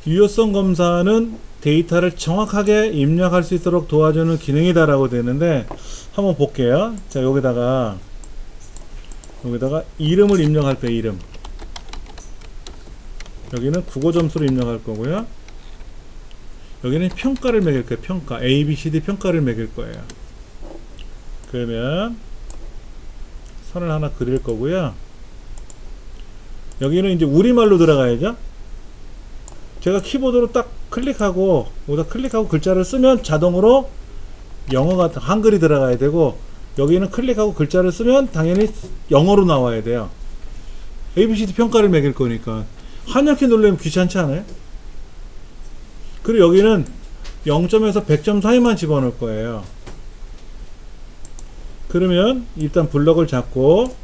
유효성 검사는 데이터를 정확하게 입력할 수 있도록 도와주는 기능이다 라고 되는데, 한번 볼게요. 자, 여기다가 이름을 입력할 거예요. 이름. 여기는 국어 점수로 입력할 거고요. 여기는 평가를 매길 거예요. 평가. A, B, C, D 평가를 매길 거예요. 그러면 선을 하나 그릴 거고요. 여기는 이제 우리말로 들어가야죠. 제가 키보드로 딱 클릭하고 여기다 클릭하고 글자를 쓰면 자동으로 영어가 한글이 들어가야 되고, 여기는 클릭하고 글자를 쓰면 당연히 영어로 나와야 돼요. ABCD 평가를 매길 거니까 한약키 누르면 귀찮지 않아요? 그리고 여기는 0점에서 100점 사이만 집어넣을 거예요. 그러면 일단 블럭을 잡고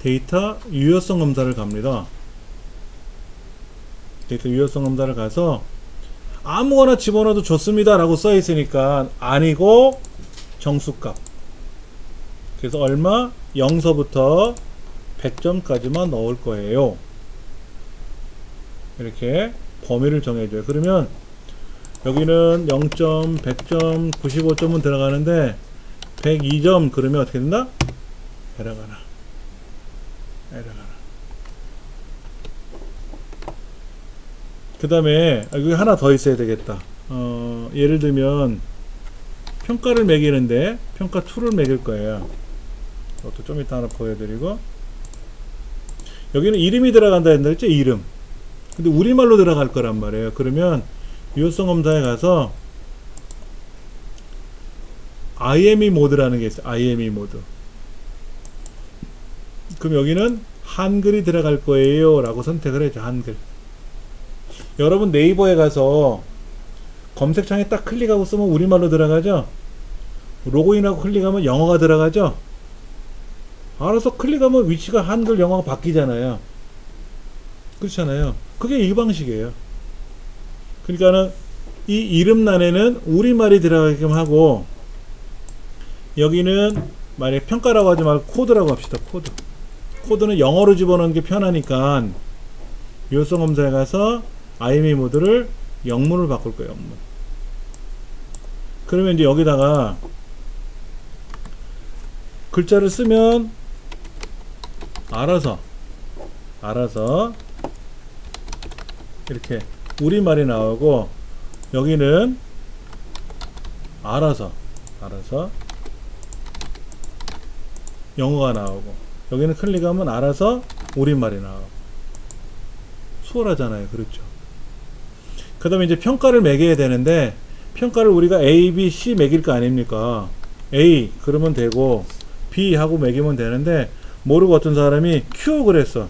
데이터 유효성 검사를 갑니다. 데이터 유효성 검사를 가서 아무거나 집어넣어도 좋습니다 라고 써 있으니까 아니고 정수값, 그래서 얼마? 0서부터 100점까지만 넣을 거예요. 이렇게 범위를 정해줘요. 그러면 여기는 0점, 100점, 95점은 들어가는데 102점 그러면 어떻게 된다? 에러가나. 그 다음에 여기 하나 더 있어야 되겠다. 예를 들면 평가를 매기는데 평가 2를 매길 거예요. 이것도 좀 이따 하나 보여드리고, 여기는 이름이 들어간다 했는데 이름. 근데 우리말로 들어갈 거란 말이에요. 그러면 유효성 검사에 가서 IME 모드라는 게 있어요. IME 모드. 그럼 여기는 한글이 들어갈 거예요 라고 선택을 해줘. 한글. 여러분 네이버에 가서 검색창에 딱 클릭하고 쓰면 우리말로 들어가죠. 로그인하고 클릭하면 영어가 들어가죠. 알아서 클릭하면 위치가 한글 영어가 바뀌잖아요. 그렇잖아요. 그게 이 방식이에요. 그러니까는 이 이름란에는 우리말이 들어가게끔 하고, 여기는 만약에 평가라고 하지 말고 코드라고 합시다. 코드는 영어로 집어넣는 게 편하니까 유효성 검사에 가서 IME 모드를 영문을 바꿀 거예요. 영문. 그러면 이제 여기다가 글자를 쓰면 알아서 이렇게 우리말이 나오고, 여기는 알아서 영어가 나오고, 여기는 클릭하면 알아서 우리말이 나오고. 수월하잖아요. 그렇죠. 그 다음에 이제 평가를 매겨야 되는데, 평가를 우리가 A, B, C 매길 거 아닙니까? A 그러면 되고 B 하고 매기면 되는데, 모르고 어떤 사람이 Q 그랬어.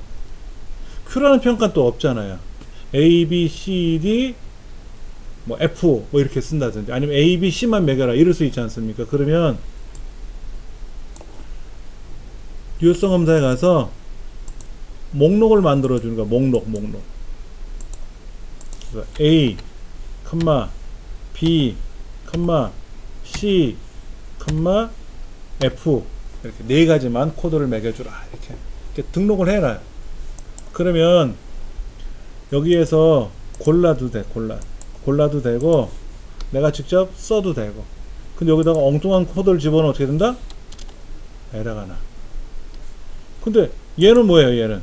Q라는 평가는 또 없잖아요. A, B, C, D 뭐 F 뭐 이렇게 쓴다든지, 아니면 A, B, C만 매겨라 이럴 수 있지 않습니까? 그러면 유효성 검사에 가서 목록을 만들어 주는 거야. 목록. A, B, C, F 이렇게 네 가지만 코드를 매겨주라. 이렇게 등록을 해놔요. 그러면 여기에서 골라도 되고 내가 직접 써도 되고. 근데 여기다가 엉뚱한 코드를 집어넣으면 어떻게 된다? 에러가 나. 근데 얘는 뭐예요? 얘는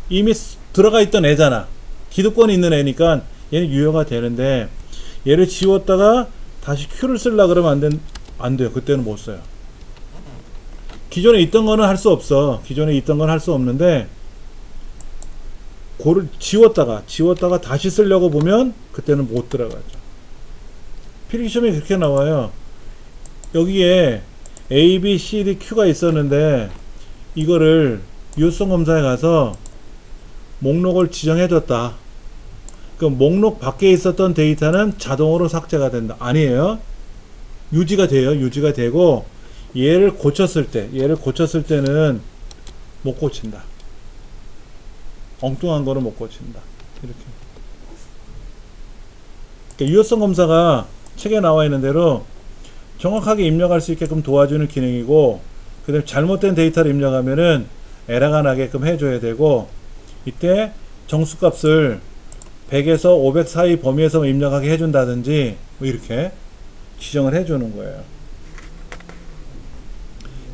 이미 들어가 있던 애잖아. 기득권이 있는 애니까 얘는 유효가 되는데, 얘를 지웠다가 다시 Q를 쓰려고 그러면 안 돼요. 그때는 못 써요. 기존에 있던 거는 할 수 없어. 기존에 있던 건 할 수 없는데, 그걸 지웠다가 다시 쓰려고 보면 그때는 못 들어가죠. 필기시험에 그렇게 나와요. 여기에 A, B, C, D, Q가 있었는데 이거를 유효성 검사에 가서 목록을 지정해줬다. 그 목록 밖에 있었던 데이터는 자동으로 삭제가 된다. 아니에요. 유지가 돼요. 유지가 되고, 얘를 고쳤을 때는 못 고친다. 엉뚱한 거는 못 고친다. 이렇게. 그러니까 유효성 검사가 책에 나와 있는 대로 정확하게 입력할 수 있게끔 도와주는 기능이고, 그 다음에 잘못된 데이터를 입력하면은 에러가 나게끔 해줘야 되고, 이때 정수값을 100에서 500 사이 범위에서 입력하게 해준다든지 뭐 이렇게 지정을 해주는 거예요.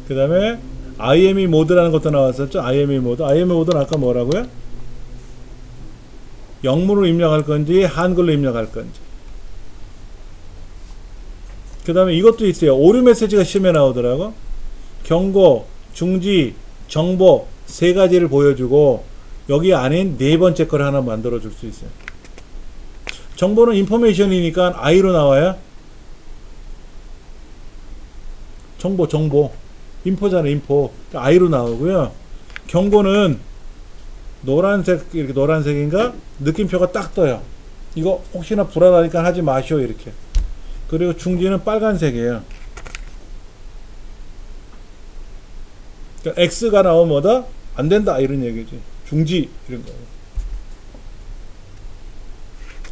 그 다음에 IME 모드라는 것도 나왔었죠. IME 모드. IME 모드는 아까 뭐라고요? 영문으로 입력할 건지 한글로 입력할 건지. 그 다음에 이것도 있어요. 오류 메시지가 시험에 나오더라고. 경고, 중지, 정보 세 가지를 보여주고 여기 아닌 네 번째 걸 하나 만들어 줄 수 있어요. 정보는 인포메이션이니까 I로 나와요. 정보 인포잖아. 인포 I로 나오고요. 경고는 노란색, 이렇게 노란색인가 느낌표가 딱 떠요. 이거 혹시나 불안하니까 하지 마시오 이렇게. 그리고 중지는 빨간색이에요. 그러니까 X가 나오면 뭐다? 안 된다 이런 얘기지. 중지 이런 거.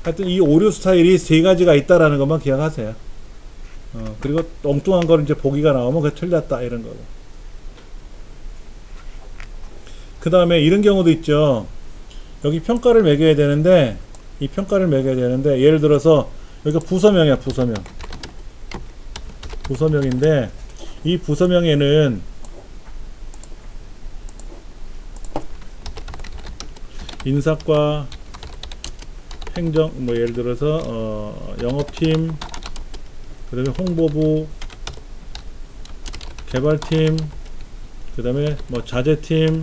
하여튼 이 오류 스타일이 세 가지가 있다라는 것만 기억하세요. 그리고 엉뚱한 걸 이제 보기가 나오면 그게 틀렸다 이런 거고. 그 다음에 이런 경우도 있죠. 여기 평가를 매겨야 되는데 이 평가를 매겨야 되는데 예를 들어서 여기가 부서명이야. 부서명인데 이 부서명에는 인사과 행정 뭐 예를 들어서 영업팀 그 다음에 홍보부 개발팀 그 다음에 뭐 자재팀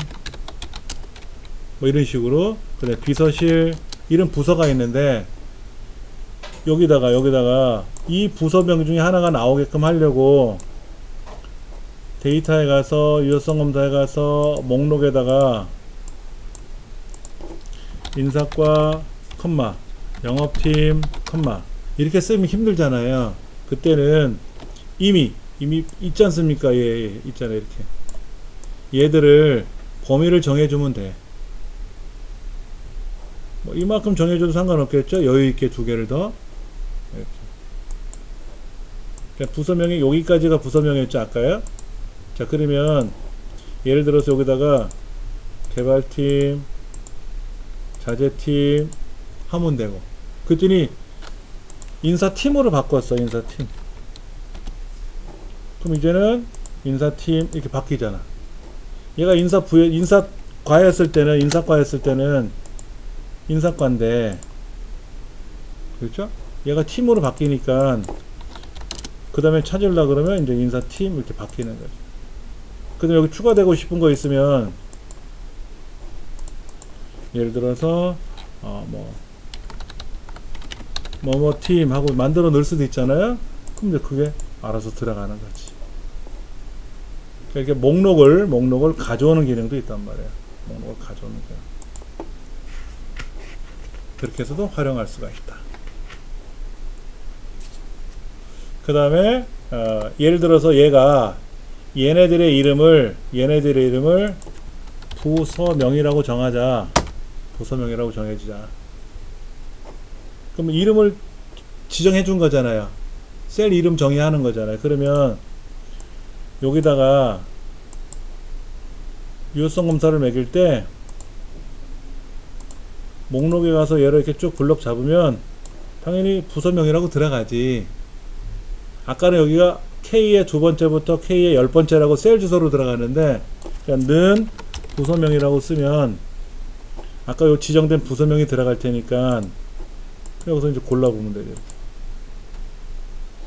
뭐 이런 식으로 그 다음에 비서실 이런 부서가 있는데 여기다가 이 부서명 중에 하나가 나오게끔 하려고 데이터에 가서 유효성 검사에 가서 목록에다가 인사과 컴마 영업팀 컴마 이렇게 쓰면 힘들잖아요. 그때는 이미 있지 않습니까? 예, 있잖아요. 이렇게 얘들을 범위를 정해주면 돼. 뭐 이만큼 정해줘도 상관없겠죠. 여유있게 두 개를 더 이렇게. 그러니까 부서명이 여기까지가 부서명이었죠 아까요. 자 그러면 예를 들어서 여기다가 개발팀 자재팀 하면 되고 그랬더니 인사팀으로 바꿨어. 인사팀. 그럼 이제는 인사팀 이렇게 바뀌잖아. 얘가 인사과였을 때는 인사과인데 그렇죠? 얘가 팀으로 바뀌니까 그 다음에 찾으려고 그러면 이제 인사팀 이렇게 바뀌는 거죠. 그 다음에 여기 추가되고 싶은 거 있으면 예를 들어서 뭐뭐 팀 하고 만들어 넣을 수도 있잖아요. 그럼 이제 그게 알아서 들어가는 거지. 이렇게 목록을 가져오는 기능도 있단 말이에요. 목록을 가져오는 기능. 그렇게 해서도 활용할 수가 있다. 그 다음에 예를 들어서 얘네들의 이름을 부서명이라고 정하자. 부서명이라고 정해주자. 그럼 이름을 지정해 준 거잖아요. 셀 이름 정의하는 거잖아요. 그러면 여기다가 유효성 검사를 매길 때 목록에 가서 얘를 이렇게 쭉 블럭 잡으면 당연히 부서명이라고 들어가지. 아까는 여기가 K의 두 번째부터 K의 10번째라고 셀 주소로 들어가는데 그냥 는 부서명이라고 쓰면 아까 요 지정된 부서명이 들어갈 테니까 여기서 이제 골라보면 되죠.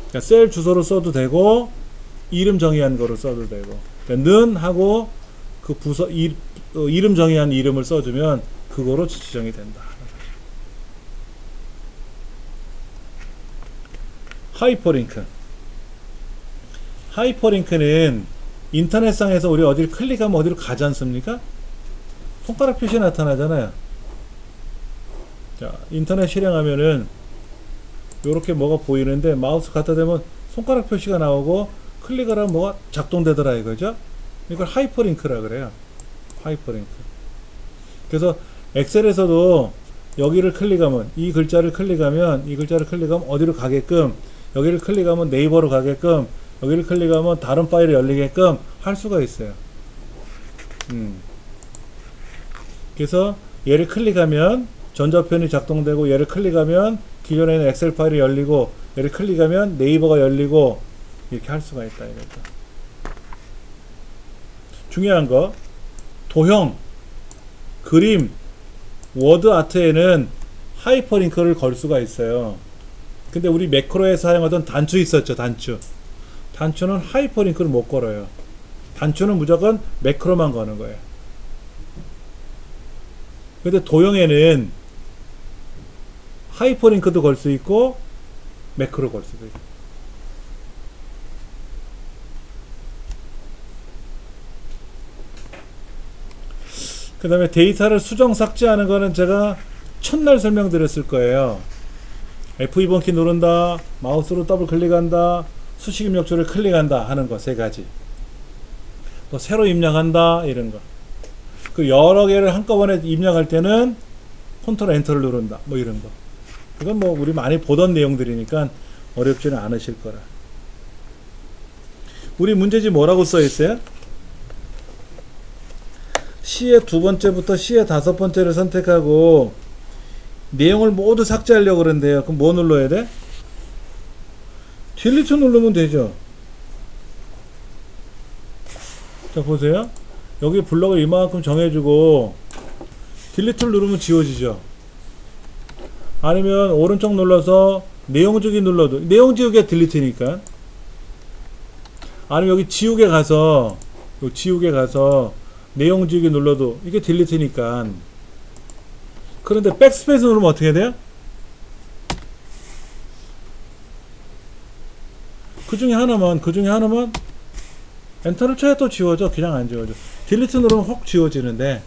그러니까 셀 주소로 써도 되고 이름 정의한 거로 써도 되고 그러니까 는 하고 그 이름 정의한 이름을 써주면 그거로 지정이 된다. 하이퍼링크는 인터넷상에서 우리 어디를 클릭하면 어디로 가지 않습니까? 손가락 표시 나타나잖아요. 자, 인터넷 실행하면은 요렇게 뭐가 보이는데 마우스 갖다 대면 손가락 표시가 나오고 클릭을 하면 뭐가 작동되더라 이거죠. 이걸 하이퍼링크라 그래요. 하이퍼링크. 그래서 엑셀에서도 여기를 클릭하면 이 글자를 클릭하면 어디로 가게끔 여기를 클릭하면 네이버로 가게끔 여기를 클릭하면 다른 파일이 열리게끔 할 수가 있어요. 그래서 얘를 클릭하면 전자편이 작동되고, 얘를 클릭하면 기존에 있는 엑셀 파일이 열리고, 얘를 클릭하면 네이버가 열리고, 이렇게 할 수가 있다 이거죠. 중요한 거, 도형, 그림, 워드 아트에는 하이퍼링크를 걸 수가 있어요. 근데 우리 매크로에 사용하던 단추 있었죠. 단추는 하이퍼링크를 못 걸어요. 단추는 무조건 매크로만 거는 거예요. 근데 도형에는 하이퍼링크도 걸 수 있고 매크로 걸 수도 있고. 그 다음에 데이터를 수정 삭제하는 거는 제가 첫날 설명드렸을 거예요. F2번 키 누른다, 마우스로 더블 클릭한다, 수식 입력조를 클릭한다 하는 거 3가지. 또 새로 입력한다 이런 거. 그 여러 개를 한꺼번에 입력할 때는 컨트롤 엔터를 누른다 뭐 이런 거. 이건 뭐 우리 많이 보던 내용들이니까 어렵지는 않으실 거라. 우리 문제집 뭐라고 써 있어요? C의 2번째부터 C의 5번째를 선택하고 내용을 모두 삭제하려고 그러는데요. 그럼 뭐 눌러야 돼? 딜리트 누르면 되죠. 자 보세요. 여기 블럭을 이만큼 정해주고 딜리트를 누르면 지워지죠. 아니면 오른쪽 눌러서 내용 지우기 눌러도, 내용 지우기가 딜리트니까. 아니면 여기 지우개 가서 내용 지우기 눌러도 이게 딜리트니까. 그런데 백스페이스 누르면 어떻게 돼요? 그 중에 하나만 엔터를 쳐야 또 지워져. 그냥 안 지워져. 딜리트 누르면 혹 지워지는데.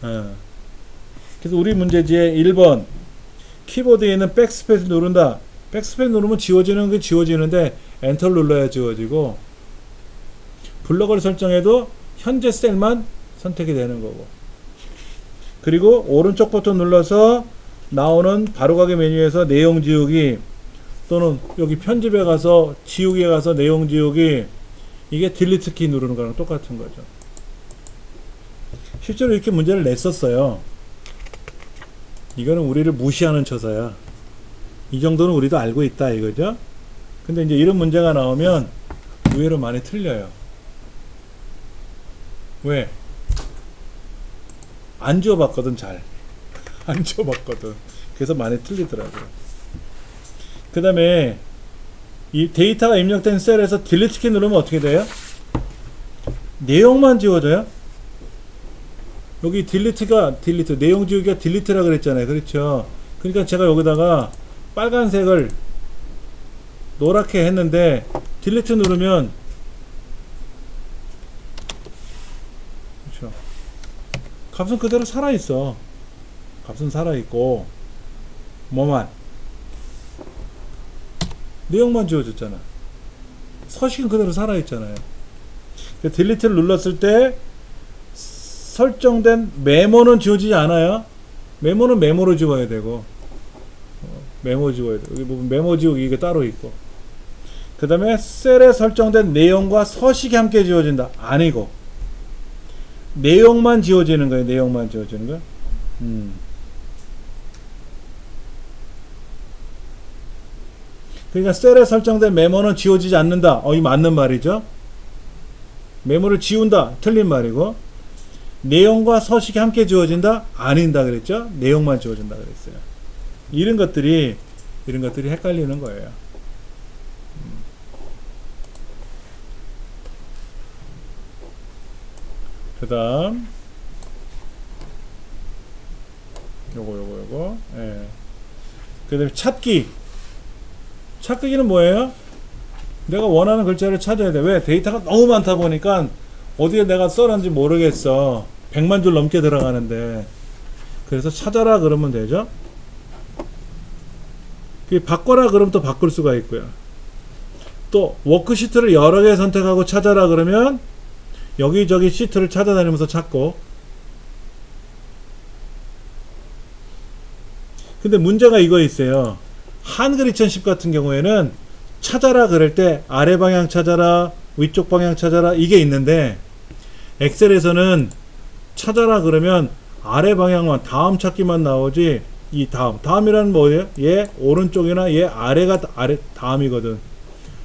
그래서 우리 문제지에 1번 키보드에 있는 백스페이스 누른다. 백스페이스 누르면 지워지는 게 지워지는데 엔터를 눌러야 지워지고, 블럭을 설정해도 현재 셀만 선택이 되는 거고, 그리고 오른쪽 버튼 눌러서 나오는 바로가기 메뉴에서 내용 지우기, 또는 여기 편집에 가서 지우기에 가서 내용 지우기, 이게 딜리트 키 누르는 거랑 똑같은 거죠. 실제로 이렇게 문제를 냈었어요. 이거는 우리를 무시하는 처사야. 이 정도는 우리도 알고 있다 이거죠. 근데 이제 이런 문제가 나오면 의외로 많이 틀려요. 왜? 안 지워봤거든. 잘 안 지워봤거든. 그래서 많이 틀리더라고요. 그 다음에 이 데이터가 입력된 셀에서 딜리트 키 누르면 어떻게 돼요? 내용만 지워져요. 여기 딜리트 내용 지우기가 딜리트라 그랬잖아요. 그렇죠. 그러니까 제가 여기다가 빨간색을 노랗게 했는데 딜리트 누르면, 그렇죠, 값은 그대로 살아있어. 값은 살아있고 뭐만, 내용만 지워졌잖아. 서식은 그대로 살아있잖아요. 딜리트를 눌렀을 때 설정된 메모는 지워지지 않아요. 메모는 메모로 지워야 되고, 메모 지워야 돼. 여기 보면 메모 지우기 이게 따로 있고, 그 다음에 셀에 설정된 내용과 서식이 함께 지워진다. 아니고 내용만 지워지는 거예요. 내용만 지워지는 거. 그러니까 셀에 설정된 메모는 지워지지 않는다. 이 맞는 말이죠. 메모를 지운다. 틀린 말이고, 내용과 서식이 함께 지워진다. 아닌다 그랬죠. 내용만 지워진다 그랬어요. 이런 것들이 헷갈리는 거예요. 그 다음 요거 예. 그 다음에 찾기는 뭐예요? 내가 원하는 글자를 찾아야 돼. 왜? 데이터가 너무 많다 보니까 어디에 내가 써놨는지 모르겠어. 100만 줄 넘게 들어가는데. 그래서 찾아라 그러면 되죠. 바꿔라 그러면 또 바꿀 수가 있고요. 또 워크시트를 여러 개 선택하고 찾아라 그러면 여기저기 시트를 찾아다니면서 찾고. 근데 문제가 이거 있어요. 한글 2010 같은 경우에는 찾아라 그럴 때 아래 방향 찾아라, 위쪽 방향 찾아라 이게 있는데, 엑셀에서는 찾아라 그러면 아래 방향만 다음 찾기만 나오지. 이 다음이란 뭐예요? 얘 오른쪽이나 얘 아래가 아래 다음이거든.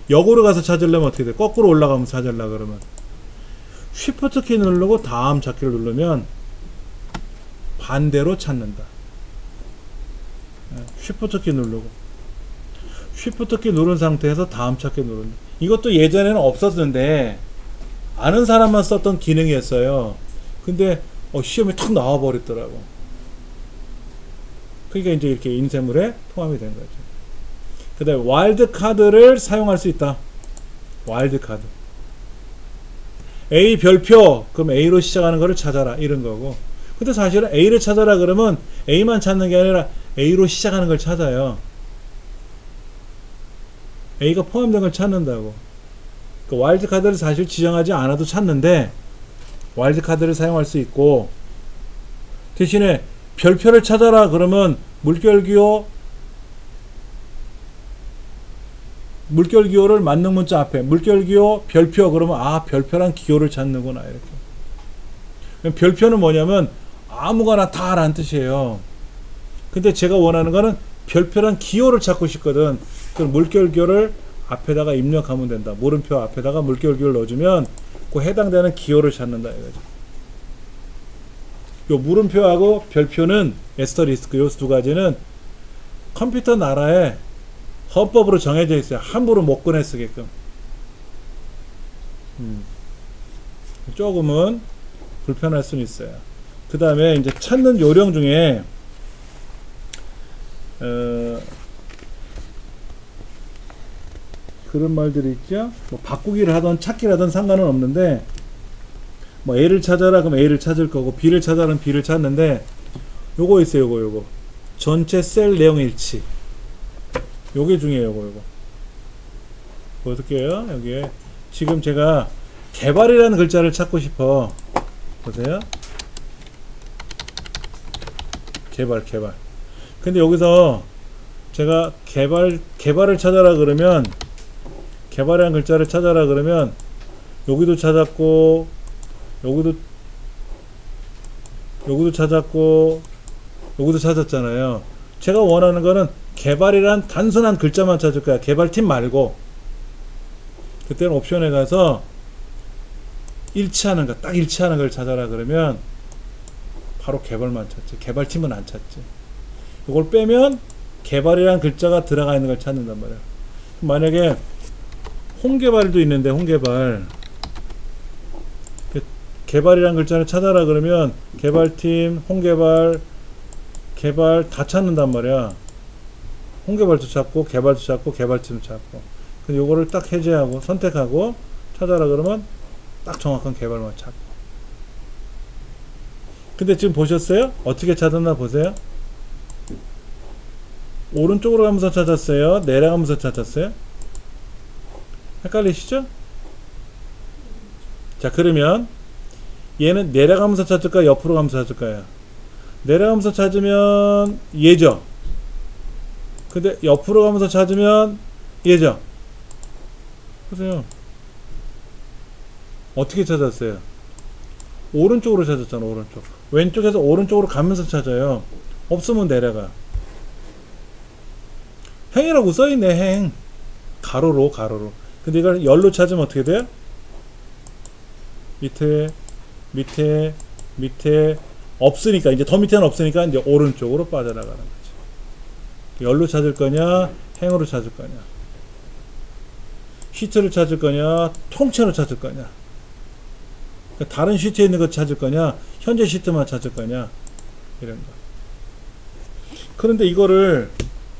역으로 가서 찾으려면 어떻게 돼? 거꾸로 올라가면서 찾으려 그러면 쉬프트 키 누르고 다음 찾기를 누르면 반대로 찾는다. 쉬프트 키 누르고 쉬프트 키 누른 상태에서 다음 찾기 누른다. 이것도 예전에는 없었는데 아는 사람만 썼던 기능이었어요. 근데 시험에 탁 나와 버렸더라고. 그러니까 이제 이렇게 인쇄물에 포함이 된 거죠. 그 다음에 와일드 카드를 사용할 수 있다. 와일드 카드. A 별표, 그럼 A로 시작하는 거를 찾아라. 이런 거고. 근데 사실은 A를 찾아라 그러면 A만 찾는 게 아니라 A로 시작하는 걸 찾아요. A가 포함된 걸 찾는다고. 그 와일드 카드를 사실 지정하지 않아도 찾는데 와일드 카드를 사용할 수 있고, 대신에 별표를 찾아라 그러면 물결기호를 만능 문자 앞에 물결기호 별표 그러면 별표란 기호를 찾는구나 이렇게. 별표는 뭐냐면 아무거나 다라는 뜻이에요. 근데 제가 원하는 거는 별표란 기호를 찾고 싶거든. 그럼 물결기호를 앞에다가 입력하면 된다. 물음표 앞에다가 물결기호를 넣어주면 그 해당되는 기호를 찾는다 이거죠. 요 물음표하고 별표는 에스터리스크 요 두 가지는 컴퓨터 나라에 헌법으로 정해져 있어요. 함부로 못 꺼내 쓰게끔. 조금은 불편할 수는 있어요. 그 다음에 이제 찾는 요령 중에 그런 말들이 있죠. 뭐 바꾸기를 하던 찾기를 하던 상관은 없는데, 뭐 A를 찾아라 그럼 A를 찾을 거고 B를 찾아라 그럼 B를 찾는데, 요거 있어요. 요거 전체 셀 내용 일치. 요게 중요해요. 요거 어떻게 해요? 여기에 지금 제가 개발이라는 글자를 찾고 싶어. 보세요. 개발. 근데 여기서 제가 개발을 찾아라 그러면, 개발이라는 글자를 찾아라 그러면 여기도 찾았고 여기도 찾았고 여기도 찾았잖아요. 제가 원하는 거는 개발이란 단순한 글자만 찾을 거야. 개발팀 말고. 그때는 옵션에 가서 일치하는 거, 딱 일치하는 걸 찾아라 그러면 바로 개발만 찾지. 개발팀은 안 찾지. 이걸 빼면 개발이란 글자가 들어가 있는 걸 찾는단 말이야. 만약에 홍개발도 있는데 개발이란 글자를 찾아라 그러면 개발팀, 홍개발, 개발 다 찾는단 말이야. 홍개발도 찾고 개발도 찾고 개발팀도 찾고. 근데 요거를 딱 해제하고 선택하고 찾아라 그러면 딱 정확한 개발만 찾고. 근데 지금 보셨어요? 어떻게 찾았나 보세요. 오른쪽으로 가면서 찾았어요? 내려가면서 찾았어요? 헷갈리시죠? 자, 그러면 얘는 내려가면서 찾을까 옆으로 가면서 찾을까요? 내려가면서 찾으면 얘죠. 근데 옆으로 가면서 찾으면 얘죠. 보세요. 어떻게 찾았어요? 오른쪽으로 찾았잖아. 오른쪽. 왼쪽에서 오른쪽으로 가면서 찾아요. 없으면 내려가. 행이라고 써있네. 행. 가로로. 근데 이걸 열로 찾으면 어떻게 돼요? 밑에 없으니까, 이제 더 밑에는 없으니까 이제 오른쪽으로 빠져나가는 거지. 열로 찾을 거냐 행으로 찾을 거냐, 시트를 찾을 거냐 통째로 찾을 거냐, 그러니까 다른 시트에 있는 거 찾을 거냐 현재 시트만 찾을 거냐, 이런 거. 그런데 이거를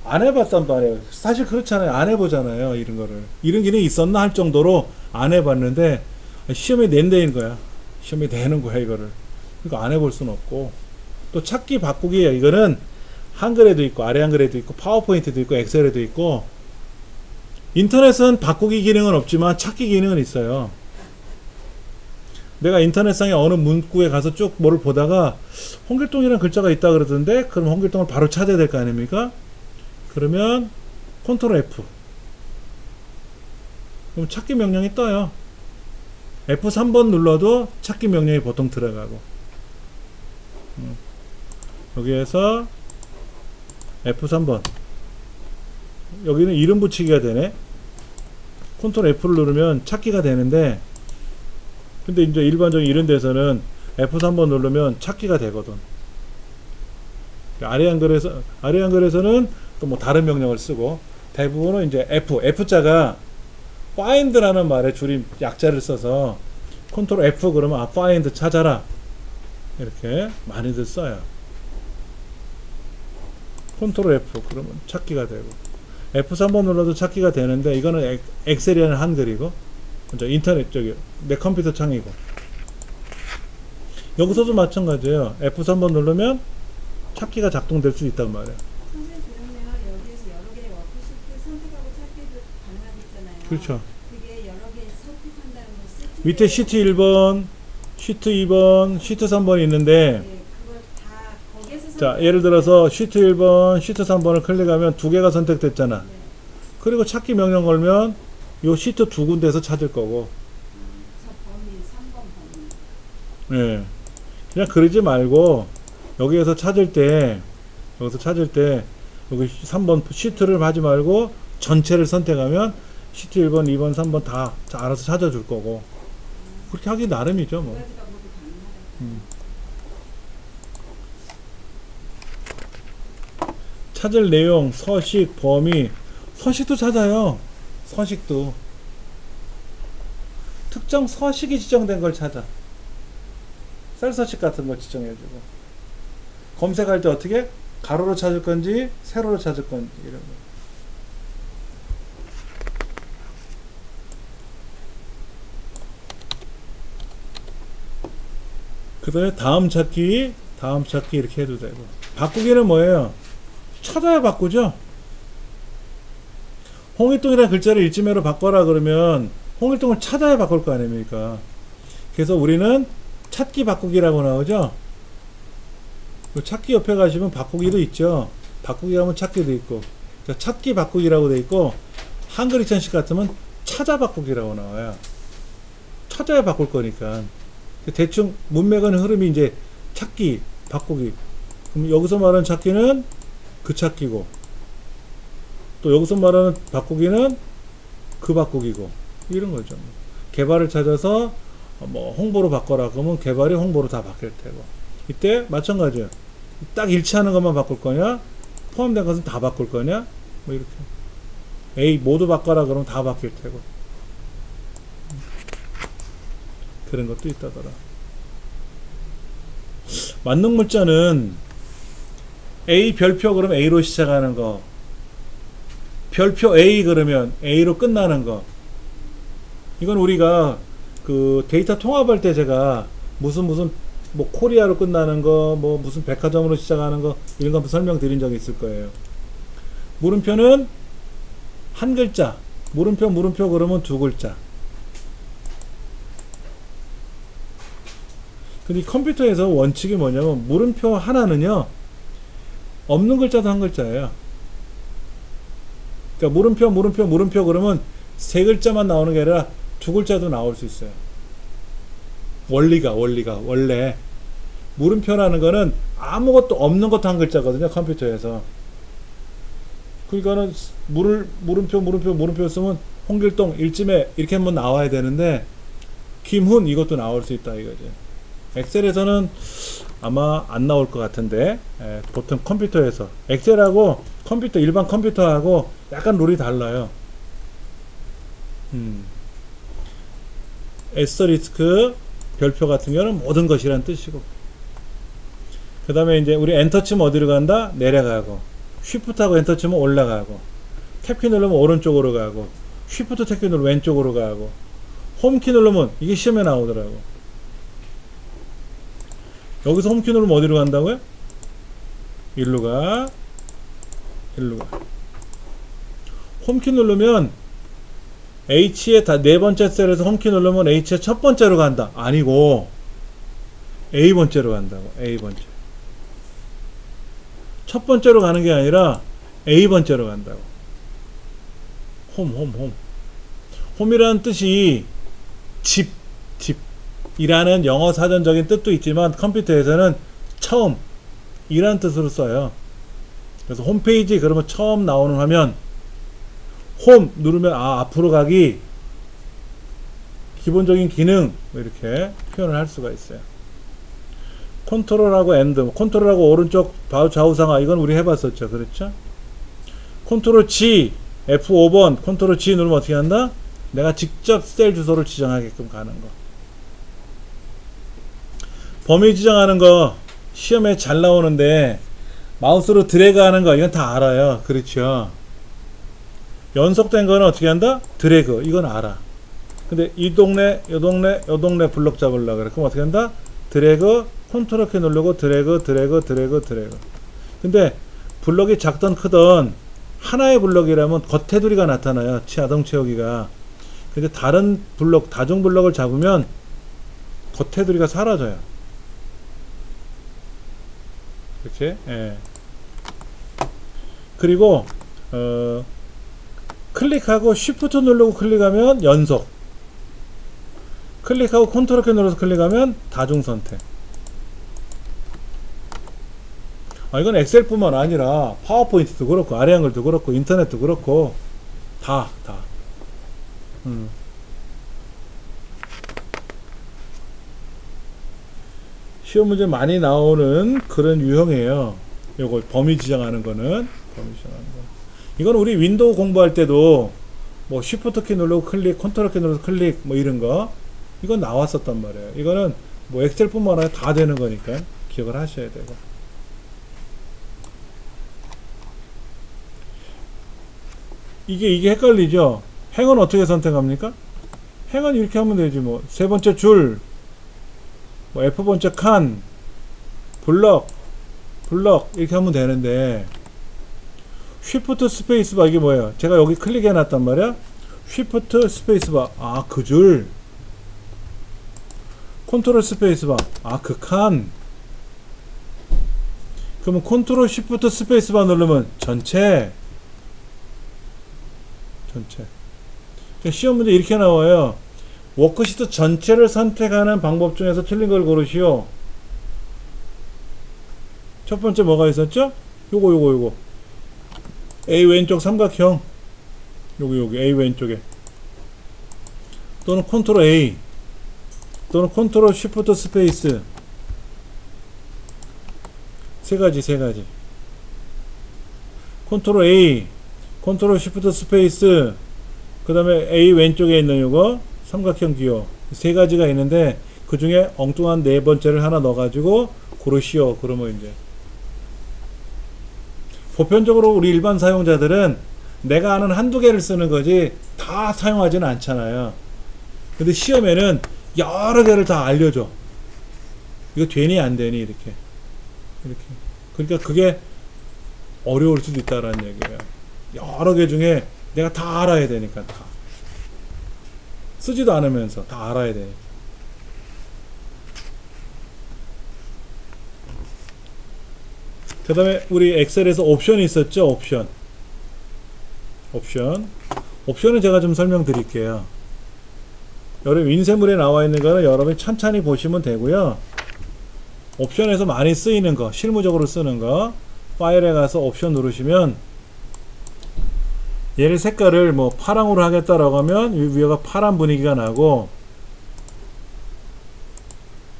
안 해봤단 말이에요. 사실 그렇잖아요. 안 해보잖아요. 이런 거를. 이런 기능이 있었나 할 정도로 안 해봤는데 시험에 낸다는 거야. 시험에 내는 거야 이거를. 그러니까 안 해볼 수는 없고. 또 찾기 바꾸기예요. 이거는 한글에도 있고 아래 한글에도 있고 파워포인트도 있고 엑셀에도 있고. 인터넷은 바꾸기 기능은 없지만 찾기 기능은 있어요. 내가 인터넷상에 어느 문구에 가서 쭉 뭐를 보다가 홍길동이라는 글자가 있다 그러던데, 그럼 홍길동을 바로 찾아야 될 거 아닙니까? 그러면 컨트롤 F, 그럼 찾기 명령이 떠요. F3번 눌러도 찾기 명령이 보통 들어가고. 여기에서 F3번. 여기는 이름 붙이기가 되네. 컨트롤 F를 누르면 찾기가 되는데, 근데 이제 일반적인 이런 데서는 F3번 누르면 찾기가 되거든. 아래 한글에서는 또 뭐 다른 명령을 쓰고, 대부분은 이제 F자가 find라는 말의 줄임 약자를 써서 컨트롤 F 그러면 find 찾아라. 이렇게 많이들 써요. 컨트롤 F 그러면 찾기가 되고, F3번 눌러도 찾기가 되는데, 이거는 엑셀이라는 한글이고, 인터넷 내 컴퓨터 창이고, 여기서도 마찬가지예요. F3번 누르면 찾기가 작동될 수 있단 말이에요. 선생님 그러면 여기에서 여러 개의 워크시트 선택하고 찾기도 가능하겠잖아요. 그렇죠. 그게 여러 개 선택한다는 건 밑에 시트 1번, 시트 2번, 시트 3번이 있는데, 네, 그걸 다 거기에서 자, 예를 들어서 시트 1번, 시트 3번을 클릭하면 두 개가 선택됐잖아. 네. 그리고 찾기 명령 걸면 요 시트 두 군데에서 찾을 거고, 저 범위 3번 범위. 예. 그냥 그러지 말고, 여기서 찾을 때, 여기 3번 시트를 하지 말고, 전체를 선택하면, 시트 1번, 2번, 3번 다 알아서 찾아줄 거고, 그렇게 하기 나름이죠, 두 뭐. 가지가 모두 가능하다. 찾을 내용, 서식, 범위, 서식도 찾아요. 서식도. 특정 서식이 지정된 걸 찾아. 셀 서식 같은 거 지정해주고. 검색할 때 어떻게? 가로로 찾을 건지, 세로로 찾을 건지, 이런 거. 그 다음에 다음 찾기 이렇게 해도 되고. 바꾸기는 뭐예요? 찾아야 바꾸죠? 홍일동이라는 글자를 일지매로 바꿔라 그러면 홍일동을 찾아야 바꿀 거 아닙니까? 그래서 우리는 찾기 바꾸기라고 나오죠? 찾기 옆에 가시면 바꾸기도 있죠? 바꾸기 하면 찾기도 있고. 찾기 바꾸기라고 돼 있고, 한글 2000식 같으면 찾아 바꾸기라고 나와요. 찾아야 바꿀 거니까. 대충 문맥은 흐름이 이제 찾기, 바꾸기. 그럼 여기서 말하는 찾기는 그 찾기고, 또 여기서 말하는 바꾸기는 그 바꾸기고, 이런 거죠. 개발을 찾아서 뭐 홍보로 바꿔라 그러면 개발이 홍보로 다 바뀔 테고, 이때 마찬가지예요. 딱 일치하는 것만 바꿀 거냐, 포함된 것은 다 바꿀 거냐, 뭐 이렇게. A 모두 바꿔라 그러면 다 바뀔 테고, 그런 것도 있다더라. 만능 물자는 A 별표 그러면 A로 시작하는 거, 별표 A 그러면 A로 끝나는 거. 이건 우리가 그 데이터 통합할 때 제가 무슨 뭐 코리아로 끝나는 거, 뭐 무슨 백화점으로 시작하는 거, 이런 거 한번 설명드린 적이 있을 거예요. 물음표는 한 글자, 물음표 그러면 두 글자. 근데 이 컴퓨터에서 원칙이 뭐냐면 물음표 하나는요, 없는 글자도 한 글자예요. 그러니까 물음표 그러면 세 글자만 나오는 게 아니라 두 글자도 나올 수 있어요. 원래 물음표라는 거는 아무것도 없는 것도 한 글자거든요, 컴퓨터에서. 그러니까는 물음표 쓰면 홍길동 일찜에 이렇게 한번 나와야 되는데, 김훈 이것도 나올 수 있다 이거지. 엑셀에서는 아마 안 나올 것 같은데, 보통 컴퓨터에서 엑셀하고 컴퓨터, 일반 컴퓨터하고 약간 룰이 달라요. 에스터리스크 별표 같은 경우는 모든 것이란 뜻이고, 그 다음에 이제 우리 엔터 치면 어디로 간다? 내려가고, 쉬프트하고 엔터 치면 올라가고, 탭키 누르면 오른쪽으로 가고, 쉬프트 탭키 누르면 왼쪽으로 가고, 홈키 누르면 이게 시험에 나오더라고. 여기서 홈키 누르면 어디로 간다고요? 일로 가. 홈키 누르면 H의 네 번째 셀에서 홈키 누르면 H의 첫 번째로 간다. 아니고 A 번째로 간다고. A 번째. 첫 번째로 가는 게 아니라 A 번째로 간다고. 홈이라는 뜻이 집이라는 영어 사전적인 뜻도 있지만 컴퓨터에서는 처음, 이란 뜻으로 써요. 그래서 홈페이지 그러면 처음 나오는 화면 홈 누르면 앞으로 가기 기본적인 기능 이렇게 표현을 할 수가 있어요. 컨트롤하고 엔드, 컨트롤하고 오른쪽 좌우상하 이건 우리 해봤었죠. 그렇죠? 컨트롤 G F5번 컨트롤 G 누르면 어떻게 한다? 내가 직접 셀 주소를 지정하게끔 가는 거. 범위 지정하는 거 시험에 잘 나오는데 마우스로 드래그 하는 거 이건 다 알아요. 그렇죠? 연속된 거는 어떻게 한다? 드래그 이건 알아. 근데 이 동네 요 동네 요 동네 블록 잡으려고 그래. 그럼 어떻게 한다? 드래그 컨트롤 키 누르고 드래그 드래그 드래그 드래그. 근데 블록이 작던 크던 하나의 블록이라면 겉테두리가 나타나요. 자동 채우기가. 근데 다른 블록 다중 블록을 잡으면 겉테두리가 사라져요. 이렇게. 예. 그리고 클릭하고 쉬프트 누르고 클릭하면 연속, 클릭하고 컨트롤 키 눌러서 클릭하면 다중 선택. 이건 엑셀뿐만 아니라 파워포인트도 그렇고 아래 한글도 그렇고 인터넷도 그렇고 다 시험 문제 많이 나오는 그런 유형이에요. 요거 범위 지정하는 거는 이건 우리 윈도우 공부할 때도 뭐 쉬프트 키 누르고 클릭, 컨트롤 키 눌러서 클릭 뭐 이런 거 이건 나왔었단 말이에요. 이거는 뭐 엑셀뿐만 아니라 다 되는 거니까 기억을 하셔야 되고. 이게 헷갈리죠? 행은 어떻게 선택합니까? 행은 이렇게 하면 되지 뭐. 세 번째 줄, 뭐 F번째 칸, 블럭 이렇게 하면 되는데 쉬프트 스페이스바 이게 뭐예요? 제가 여기 클릭해 놨단 말이야. 쉬프트 스페이스바 그 줄, 컨트롤 스페이스바 그 칸. 그러면 컨트롤 쉬프트 스페이스바 누르면 전체. 시험 문제 이렇게 나와요. 워크시트 전체를 선택하는 방법 중에서 틀린 걸 고르시오. 첫 번째 뭐가 있었죠? 요거 A 왼쪽 삼각형, 여기 A 왼쪽에, 또는 컨트롤 A, 또는 컨트롤 쉬프트 스페이스. 세 가지 컨트롤 A, 컨트롤 쉬프트 스페이스, 그 다음에 A 왼쪽에 있는 요거 삼각형 기호, 세 가지가 있는데 그 중에 엉뚱한 네 번째를 하나 넣어가지고 고르시오. 그러면 이제 보편적으로 우리 일반 사용자들은 내가 아는 한두 개를 쓰는 거지 다 사용하지는 않잖아요. 근데 시험에는 여러 개를 다 알려줘. 이거 되니 안 되니 이렇게. 그러니까 그게 어려울 수도 있다라는 얘기예요. 여러 개 중에 내가 다 알아야 되니까 다. 쓰지도 않으면서 다 알아야 되니까. 그 다음에 우리 엑셀에서 옵션이 있었죠. 옵션은 제가 좀 설명드릴게요. 여러분 인쇄물에 나와 있는 거는 여러분이 천천히 보시면 되고요. 옵션에서 많이 쓰이는 거, 실무적으로 쓰는 거, 파일에 가서 옵션 누르시면 얘를 색깔을 뭐 파랑으로 하겠다라고 하면 위에가 파란 분위기가 나고,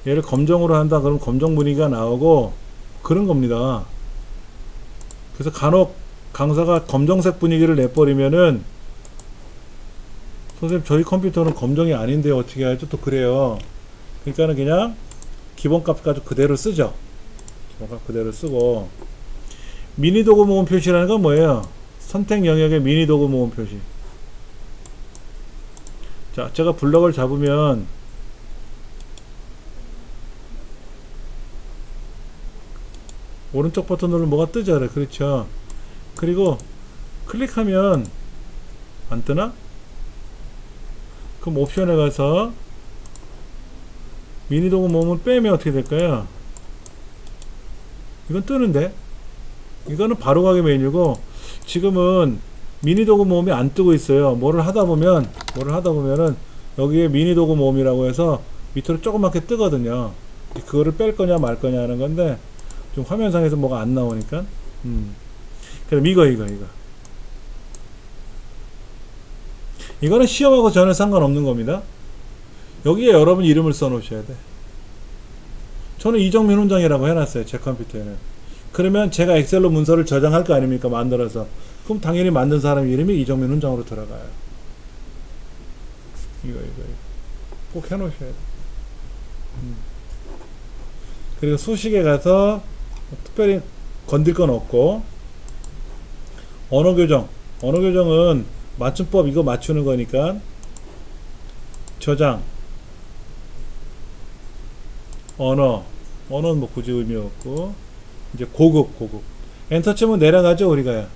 얘를 검정으로 한다 그러면 검정 분위기가 나오고 그런 겁니다. 그래서 간혹 강사가 검정색 분위기를 내버리면은 선생님 저희 컴퓨터는 검정이 아닌데 어떻게 하죠? 또 그래요. 그러니까는 그냥 기본값 가지고 그대로 쓰죠. 기본값 그대로 쓰고, 미니 도구 모음 표시라는 건 뭐예요? 선택 영역의 미니 도구 모음 표시. 자, 제가 블럭을 잡으면 오른쪽 버튼 누르면 뭐가 뜨죠? 그렇죠. 그리고 클릭하면 안 뜨나? 그럼 옵션에 가서 미니 도구 모음을 빼면 어떻게 될까요? 이건 뜨는데, 이거는 바로 가기 메뉴고, 지금은 미니 도구 모음이 안 뜨고 있어요. 뭐를 하다 보면은 여기에 미니 도구 모음이라고 해서 밑으로 조그맣게 뜨거든요. 그거를 뺄 거냐 말 거냐 하는 건데, 좀 화면상에서 뭐가 안 나오니까. 그럼 이거. 이거는 시험하고 전혀 상관없는 겁니다. 여기에 여러분 이름을 써 놓으셔야 돼. 저는 이정민 훈장이라고 해놨어요. 제 컴퓨터에는. 그러면 제가 엑셀로 문서를 저장할 거 아닙니까? 만들어서. 그럼 당연히 만든 사람 이름이 이정민 훈장으로 들어가요. 이거. 꼭 해놓으셔야 돼. 그리고 수식에 가서 특별히 건들 건 없고, 언어교정은 맞춤법 이거 맞추는 거니까 저장 언어는 뭐 굳이 의미 없고, 이제 고급 엔터 치면 내려가죠. 우리가요.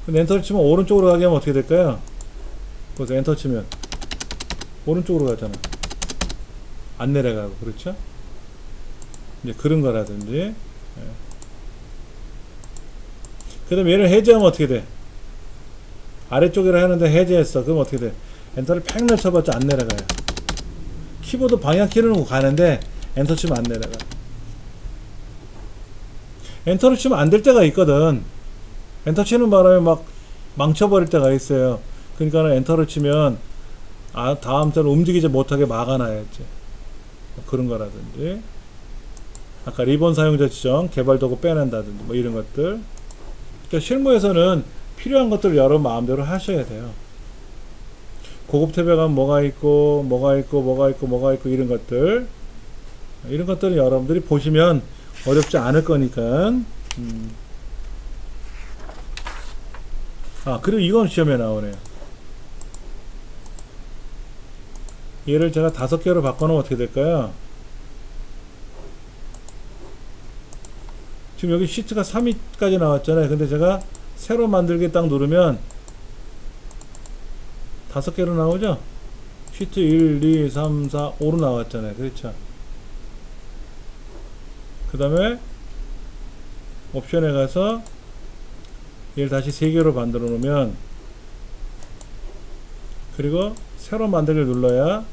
근데 엔터 치면 오른쪽으로 가게 하면 어떻게 될까요? 그래서 엔터 치면 오른쪽으로 가잖아. 안 내려가고. 그렇죠? 이제 그런 거라든지. 그 다음에 얘를 해제하면 어떻게 돼? 아래쪽이라 하는데 해제했어. 그럼 어떻게 돼? 엔터를 팽 쳐봤자 안 내려가요. 키보드 방향키를 누르고 가는데 엔터 치면 안 내려가. 엔터를 치면 안 될 때가 있거든. 엔터 치는 바람에 막 망쳐버릴 때가 있어요. 그러니까 엔터를 치면 다음 때는 움직이지 못하게 막아놔야지. 그런 거라든지, 아까 리본 사용자 지정, 개발 도구 빼낸다든지 뭐 이런 것들. 그러니까 실무에서는 필요한 것들을 여러분 마음대로 하셔야 돼요. 고급 탭에 가면 뭐가 있고 이런 것들. 이런 것들은 여러분들이 보시면 어렵지 않을 거니까. 그리고 이건 시험에 나오네요. 얘를 제가 5개로 바꿔놓으면 어떻게 될까요? 지금 여기 시트가 3위까지 나왔잖아요. 근데 제가 새로 만들기 딱 누르면 5개로 나오죠? 시트 1, 2, 3, 4, 5로 나왔잖아요. 그렇죠? 그 다음에 옵션에 가서 얘를 다시 3개로 만들어 놓으면, 그리고 새로 만들기 눌러야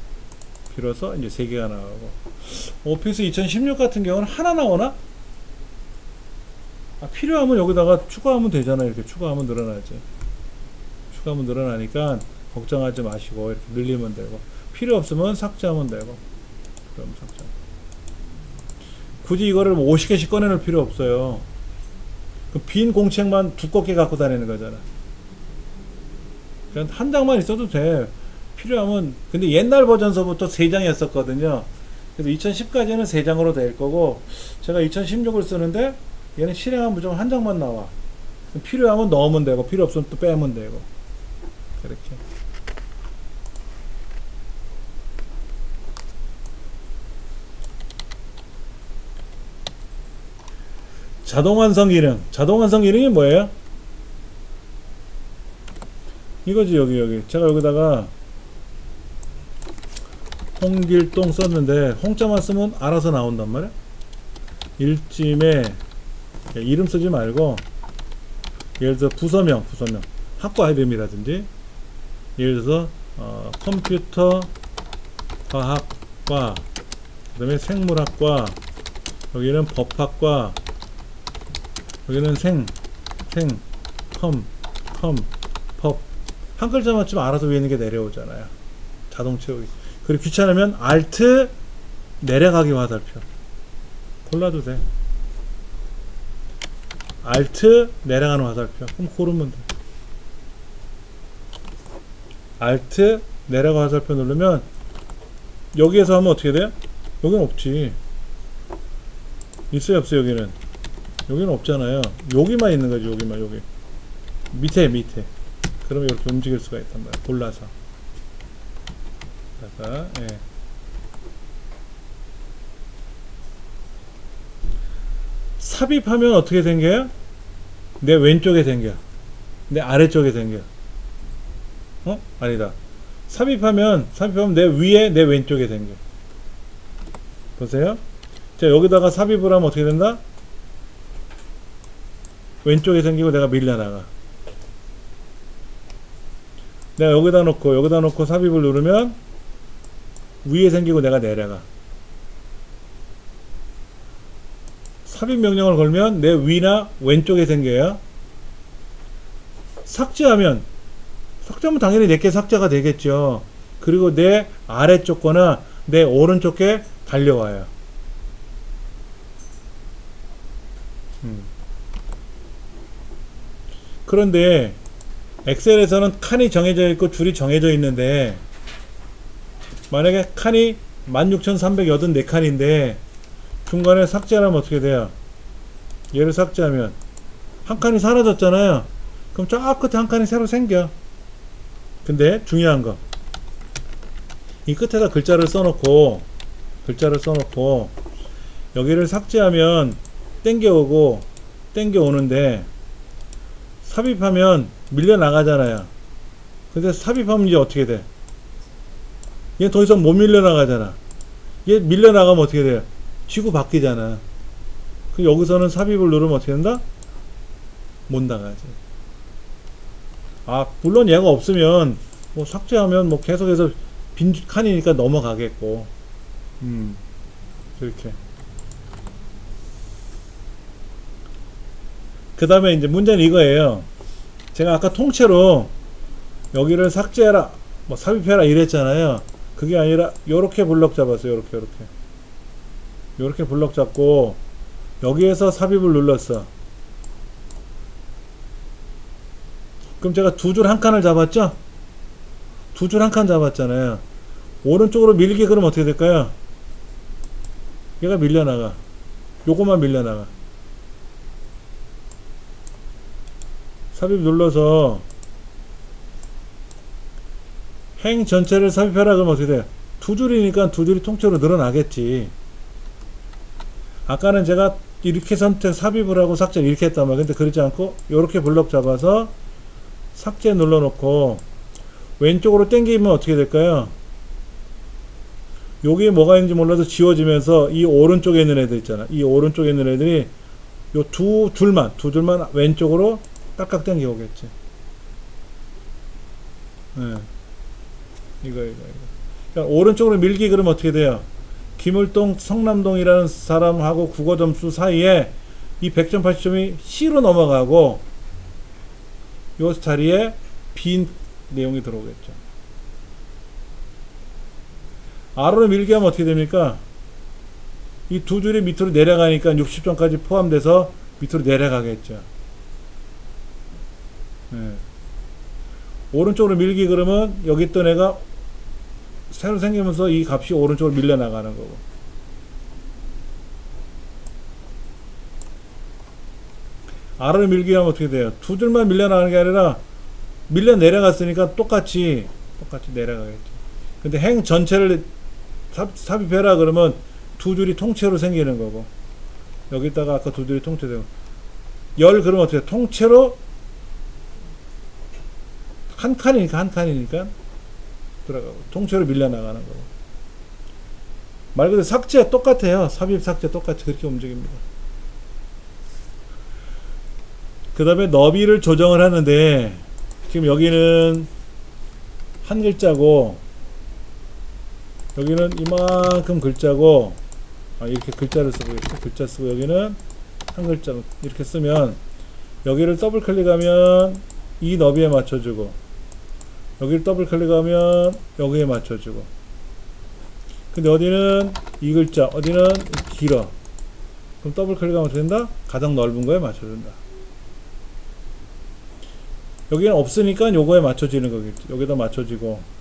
비로소 이제 3개가 나오고. 오피스 2016 같은 경우는 하나 나오나? 필요하면 여기다가 추가하면 되잖아요. 이렇게 추가하면 늘어나지. 추가하면 늘어나니까 걱정하지 마시고 이렇게 늘리면 되고, 필요 없으면 삭제하면 되고. 그럼 삭제. 굳이 이거를 50개씩 꺼내놓을 필요 없어요. 그 빈 공책만 두껍게 갖고 다니는 거잖아. 그냥 한 장만 있어도 돼. 필요하면. 근데 옛날 버전서부터 3장이었었거든요. 그래서 2010까지는 3장으로 될 거고, 제가 2016을 쓰는데 얘는 실행하면 무조건 한 장만 나와. 필요하면 넣으면 되고, 필요 없으면 또 빼면 되고. 그렇게. 자동완성 기능. 자동완성 기능이 뭐예요? 이거지. 여기 제가 여기다가 홍길동 썼는데 홍자만 쓰면 알아서 나온단 말이야. 일찜에 이름 쓰지 말고, 예를 들어 부서명 학과 이름이라든지, 예를 들어서 컴퓨터 과학과, 그 다음에 생물학과, 여기는 법학과, 여기는 법. 한 글자만 좀 알아서 위에 있는 게 내려오잖아요. 자동 채우기. 그리고 귀찮으면 Alt 내려가기 화살표 골라도 돼. Alt 내려가는 화살표. 그럼 고르면 돼. Alt 내려가 화살표 누르면 여기에서 하면 어떻게 돼요? 여기는 없지. 있어요 없어요? 여기는 없잖아요. 여기만 있는 거지. 여기 밑에 그러면 이렇게 움직일 수가 있단 말이야. 골라서. 예. 삽입하면 어떻게 생겨요? 내 왼쪽에 생겨. 내 아래쪽에 생겨. 아니다. 삽입하면 내 위에, 내 왼쪽에 생겨. 보세요. 자, 여기다가 삽입을 하면 어떻게 된다? 왼쪽에 생기고 내가 밀려나가. 내가 여기다 놓고 삽입을 누르면 위에 생기고 내가 내려가. 삽입 명령을 걸면 내 위나 왼쪽에 생겨요. 삭제하면 당연히 내게 삭제가 되겠죠. 그리고 내 아래쪽 거나 내 오른쪽에 달려와요. 그런데 엑셀에서는 칸이 정해져 있고 줄이 정해져 있는데, 만약에 칸이 16,384칸인데 중간에 삭제하면 어떻게 돼요? 얘를 삭제하면 한 칸이 사라졌잖아요. 그럼 저 끝에 한 칸이 새로 생겨. 근데 중요한 거, 이 끝에다 글자를 써놓고 여기를 삭제하면 땡겨오고 땡겨오는데, 삽입하면 밀려나가잖아요. 근데 삽입하면 이제 어떻게 돼? 얘 더 이상 못 밀려나가잖아. 얘 밀려나가면 어떻게 돼요? 지구 바뀌잖아. 그 여기서는 삽입을 누르면 어떻게 된다? 못 나가지. 물론 얘가 없으면 뭐 삭제하면 뭐 계속해서 빈 칸이니까 넘어가겠고. 이렇게. 그 다음에 이제 문제는 이거예요. 제가 아까 통째로 여기를 삭제해라, 뭐 삽입해라 이랬잖아요. 그게 아니라 요렇게 블럭 잡았어요. 요렇게 블럭 잡고 여기에서 삽입을 눌렀어. 그럼 제가 두 줄 한 칸을 잡았죠? 두 줄 한 칸 잡았잖아요. 오른쪽으로 밀기 그러면 어떻게 될까요? 얘가 밀려나가. 요거만 밀려나가. 삽입 눌러서 행 전체를 삽입해라 그러면 어떻게 돼요? 두 줄이니까 두 줄이 통째로 늘어나겠지. 아까는 제가 이렇게 삽입을 하고 삭제를 이렇게 했단 말이에요. 근데 그러지 않고 요렇게 블럭 잡아서 삭제 눌러놓고 왼쪽으로 당기면 어떻게 될까요? 여기에 뭐가 있는지 몰라도 지워지면서 이 오른쪽에 있는 애들 있잖아. 이 오른쪽에 있는 애들이 요 두 줄만 왼쪽으로 깍깍 당겨 오겠지. 네. 이거. 그러니까 오른쪽으로 밀기 그러면 어떻게 돼요? 김을동 성남동이라는 사람하고 국어 점수 사이에 이 100점 80점이 C로 넘어가고 요 자리에 빈 내용이 들어오겠죠. R로 밀기 하면 어떻게 됩니까? 이 두 줄이 밑으로 내려가니까 60점까지 포함돼서 밑으로 내려가겠죠. 네. 오른쪽으로 밀기 그러면 여기 있던 애가 새로 생기면서 이 값이 오른쪽으로 밀려나가는 거고. R을 밀기 하면 어떻게 돼요? 두 줄만 밀려나가는 게 아니라 밀려 내려갔으니까 똑같이 내려가겠죠. 근데 행 전체를 삽입해라 그러면 두 줄이 통째로 생기는 거고, 여기다가 아까 두 줄이 통째되고, 열 그러면 어떻게 돼요? 통째로 한 칸이니까 들어가고 통째로 밀려나가는 거고. 말 그대로 삭제 똑같아요. 삽입 삭제 똑같이 그렇게 움직입니다. 그 다음에 너비를 조정을 하는데, 지금 여기는 한 글자고 여기는 이만큼 글자고, 이렇게 글자를 쓰고 있어. 글자 쓰고 여기는 한 글자 이렇게 쓰면 여기를 더블 클릭하면 이 너비에 맞춰주고, 여기를 더블 클릭하면 여기에 맞춰주고. 근데 어디는 이 글자, 어디는 길어. 그럼 더블 클릭하면 어떻게 된다? 가장 넓은 거에 맞춰준다. 여기는 없으니까 요거에 맞춰지는 거겠지. 여기다 맞춰지고,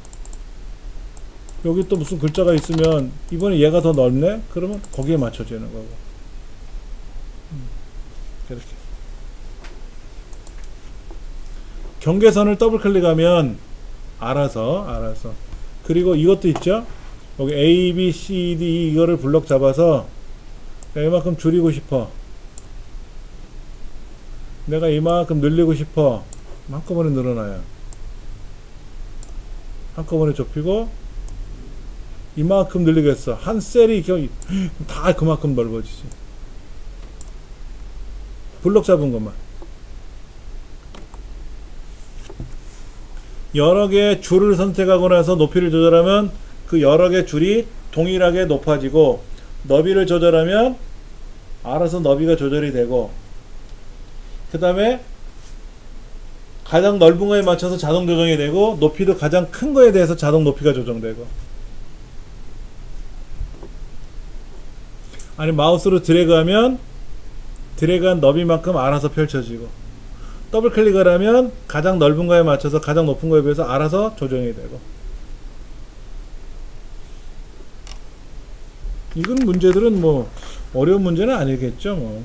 여기 또 무슨 글자가 있으면 이번에 얘가 더 넓네? 그러면 거기에 맞춰지는 거고. 이렇게 경계선을 더블 클릭하면 알아서. 그리고 이것도 있죠. 여기 A, B, C, D 이거를 블럭 잡아서 내가 이만큼 줄이고 싶어, 내가 이만큼 늘리고 싶어, 한꺼번에 늘어나요. 한꺼번에 좁히고 이만큼 늘리겠어. 한 셀이 다 그만큼 넓어지지. 블럭 잡은 것만. 여러 개의 줄을 선택하고 나서 높이를 조절하면 그 여러 개의 줄이 동일하게 높아지고, 너비를 조절하면 알아서 너비가 조절이 되고, 그 다음에 가장 넓은 거에 맞춰서 자동 조정이 되고, 높이도 가장 큰 거에 대해서 자동 높이가 조정되고, 아니 마우스로 드래그하면 드래그한 너비만큼 알아서 펼쳐지고, 더블 클릭을 하면 가장 넓은 거에 맞춰서 가장 높은 거에 비해서 알아서 조정이 되고. 이건 문제들은 뭐 어려운 문제는 아니겠죠 뭐.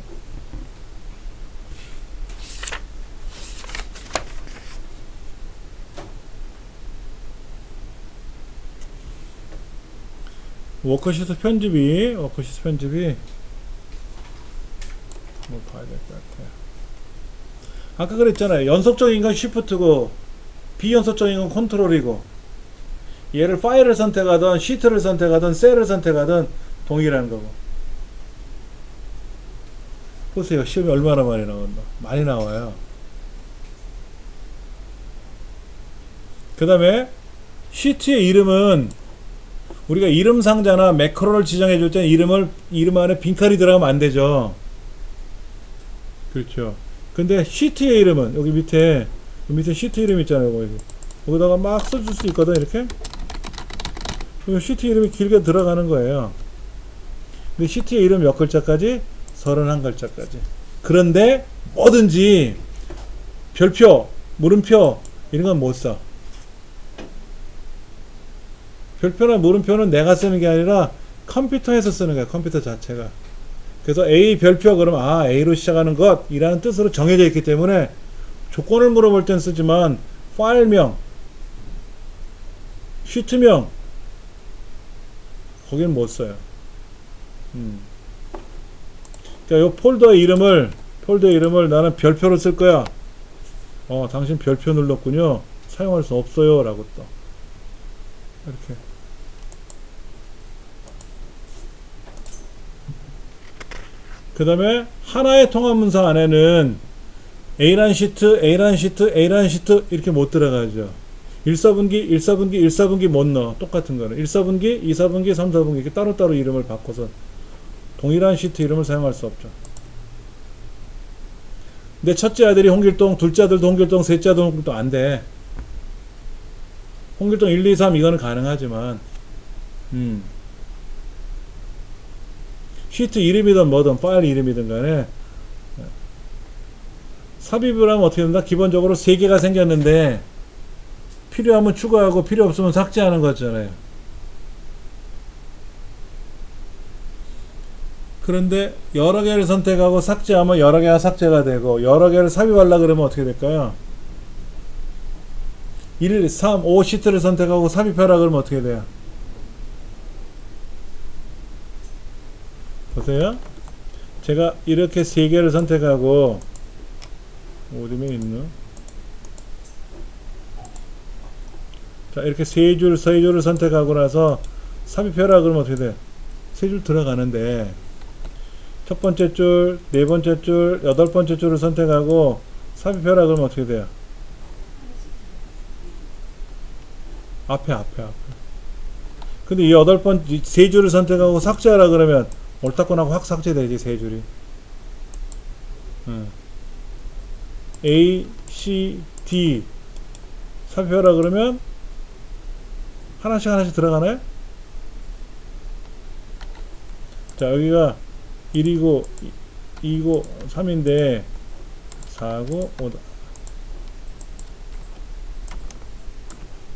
워크시트 편집이 뭐 봐야 될 것 같아요. 아까 그랬잖아요. 연속적인 건 쉬프트고 비연속적인 건 컨트롤이고, 얘를 파일을 선택하든 시트를 선택하든 셀을 선택하든 동일한 거고. 보세요. 시험이 얼마나 많이 나온다. 많이 나와요. 그 다음에 시트의 이름은 우리가 이름 상자나 매크로를 지정해 줄 때 이름 안에 빈칸이 들어가면 안 되죠. 그렇죠. 근데 시트의 이름은 여기 밑에 시트 이름 있잖아요. 여기다가 막 써줄 수 있거든. 이렇게 시트 이름이 길게 들어가는 거예요. 근데 시트의 이름 몇 글자까지? 31글자까지. 그런데 뭐든지 별표, 물음표 이런 건 못 써. 별표나 물음표는 내가 쓰는 게 아니라 컴퓨터에서 쓰는 거야. 컴퓨터 자체가. 그래서 A 별표 그러면 A로 시작하는 것이라는 뜻으로 정해져 있기 때문에 조건을 물어볼 땐 쓰지만 파일명, 시트명 거기는 못 써요. 그러니까 이 폴더의 이름을 나는 별표로 쓸 거야. 당신 별표 눌렀군요. 사용할 수 없어요. 라고 또 이렇게. 그 다음에 하나의 통합문서 안에는 A란 시트, A란 시트, A란 시트 이렇게 못 들어가죠. 1사분기, 1사분기, 1사분기 못 넣어. 똑같은 거는 1사분기, 2사분기, 3사분기 이렇게 따로따로 이름을 바꿔서 동일한 시트 이름을 사용할 수 없죠. 내 첫째 아들이 홍길동, 둘째 아들도 홍길동, 셋째 아들도 홍길동 안 돼. 홍길동 1, 2, 3 이거는 가능하지만 시트 이름이든 뭐든 파일 이름이든 간에 삽입을 하면 어떻게 된다? 기본적으로 3개가 생겼는데 필요하면 추가하고 필요 없으면 삭제하는 거잖아요. 그런데 여러 개를 선택하고 삭제하면 여러 개가 삭제가 되고, 여러 개를 삽입하려고 그러면 어떻게 될까요? 1, 3, 5 시트를 선택하고 삽입하라 그러면 어떻게 돼요? 보세요. 제가 이렇게 3개를 선택하고 어디면 있나? 자, 이렇게 세 줄을 선택하고 나서 삽입해라 그러면 어떻게 돼요? 3줄 들어가는데 첫 번째 줄, 네 번째 줄, 여덟 번째 줄을 선택하고 삽입해라 그러면 어떻게 돼요? 앞에. 근데 이 여덟 번, 세 줄을 선택하고 삭제하라 그러면 옳다곤하고 확 삭제되지, 세 줄이. A, C, D 삽입하라 그러면 하나씩 들어가나요? 자, 여기가 1이고 2고 3인데 4고 5다.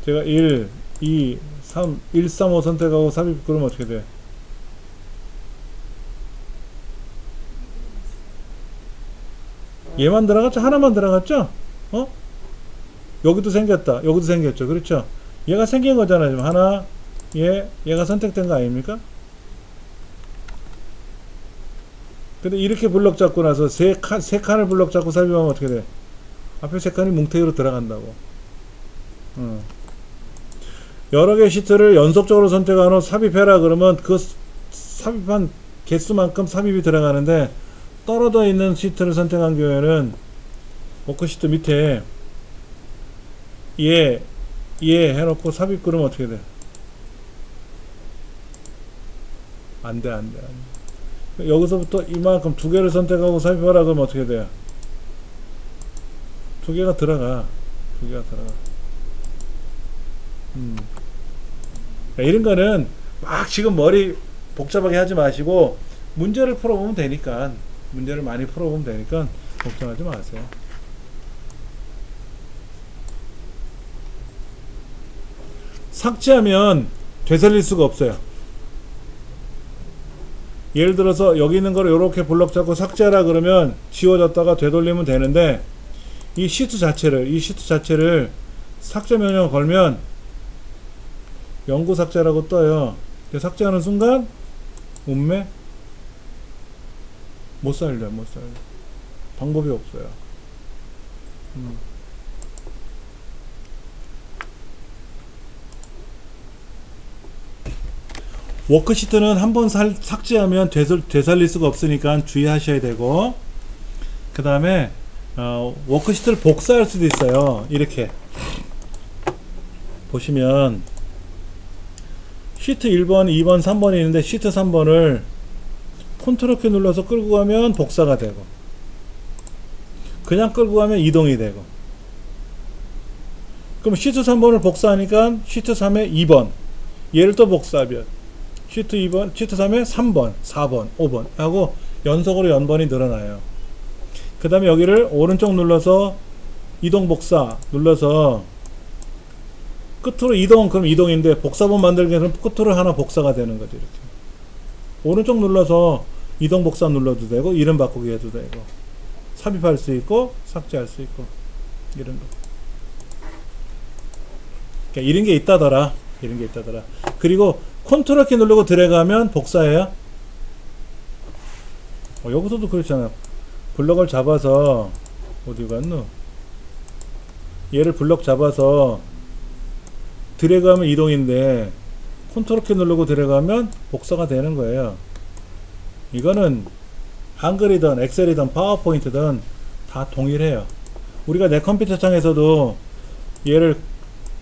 제가 1, 2, 3, 1, 3, 5 선택하고 삽입 그러면 어떻게 돼? 얘만 들어갔죠? 하나만 들어갔죠? 여기도 생겼다. 여기도 생겼죠. 그렇죠? 얘가 생긴 거잖아요. 지금 하나, 얘가 선택된 거 아닙니까? 근데 이렇게 블럭 잡고 나서 세 칸을 블럭 잡고 삽입하면 어떻게 돼? 앞에 세 칸이 뭉태기로 들어간다고. 여러 개 시트를 연속적으로 선택한 후 삽입해라 그러면 그 삽입한 개수만큼 삽입이 들어가는데, 떨어져 있는 시트를 선택한 경우에는 워크시트 밑에 얘 해놓고 삽입 그러면 어떻게 돼? 안 돼. 여기서부터 이만큼 두 개를 선택하고 삽입하라 그러면 어떻게 돼요? 두 개가 들어가. 두 개가 들어가. 이런 거는 막 지금 머리 복잡하게 하지 마시고 문제를 풀어보면 되니까, 문제를 많이 풀어보면 되니까 걱정하지 마세요. 삭제하면 되살릴 수가 없어요. 예를 들어서 여기 있는 거를 이렇게 블럭 잡고 삭제하라 그러면 지워졌다가 되돌리면 되는데, 이 시트 자체를 삭제 명령을 걸면 영구 삭제라고 떠요. 삭제하는 순간 음매 못 살려. 방법이 없어요. 워크시트는 한번 삭제하면 되살릴 수가 없으니까 주의하셔야 되고, 그 다음에 워크시트를 복사할 수도 있어요. 이렇게 보시면 시트 1번, 2번, 3번이 있는데 시트 3번을 컨트롤 키 눌러서 끌고 가면 복사가 되고, 그냥 끌고 가면 이동이 되고, 그럼 시트 3번을 복사하니까 시트 3에 2번, 얘를 또 복사하면 시트 2번, 시트 3에 3번, 4번, 5번 하고 연속으로 연번이 늘어나요. 그 다음에 여기를 오른쪽 눌러서 이동 복사 눌러서 끝으로 이동, 그럼 이동인데 복사본 만들기 위해서는 끝으로 하나 복사가 되는 거죠. 이렇게 오른쪽 눌러서 이동 복사 눌러도 되고, 이름 바꾸기 해도 되고, 삽입할 수 있고 삭제할 수 있고, 이런 거. 그러니까 이런 게 있다더라. 그리고 컨트롤 키 누르고 드래그하면 복사해요. 여기서도 그렇잖아요. 블럭을 잡아서 어디 갔노? 얘를 블럭 잡아서 드래그하면 이동인데 컨트롤 키 누르고 드래그하면 복사가 되는 거예요. 이거는 한글이든 엑셀이든 파워포인트든 다 동일해요. 우리가 내 컴퓨터 창에서도 얘를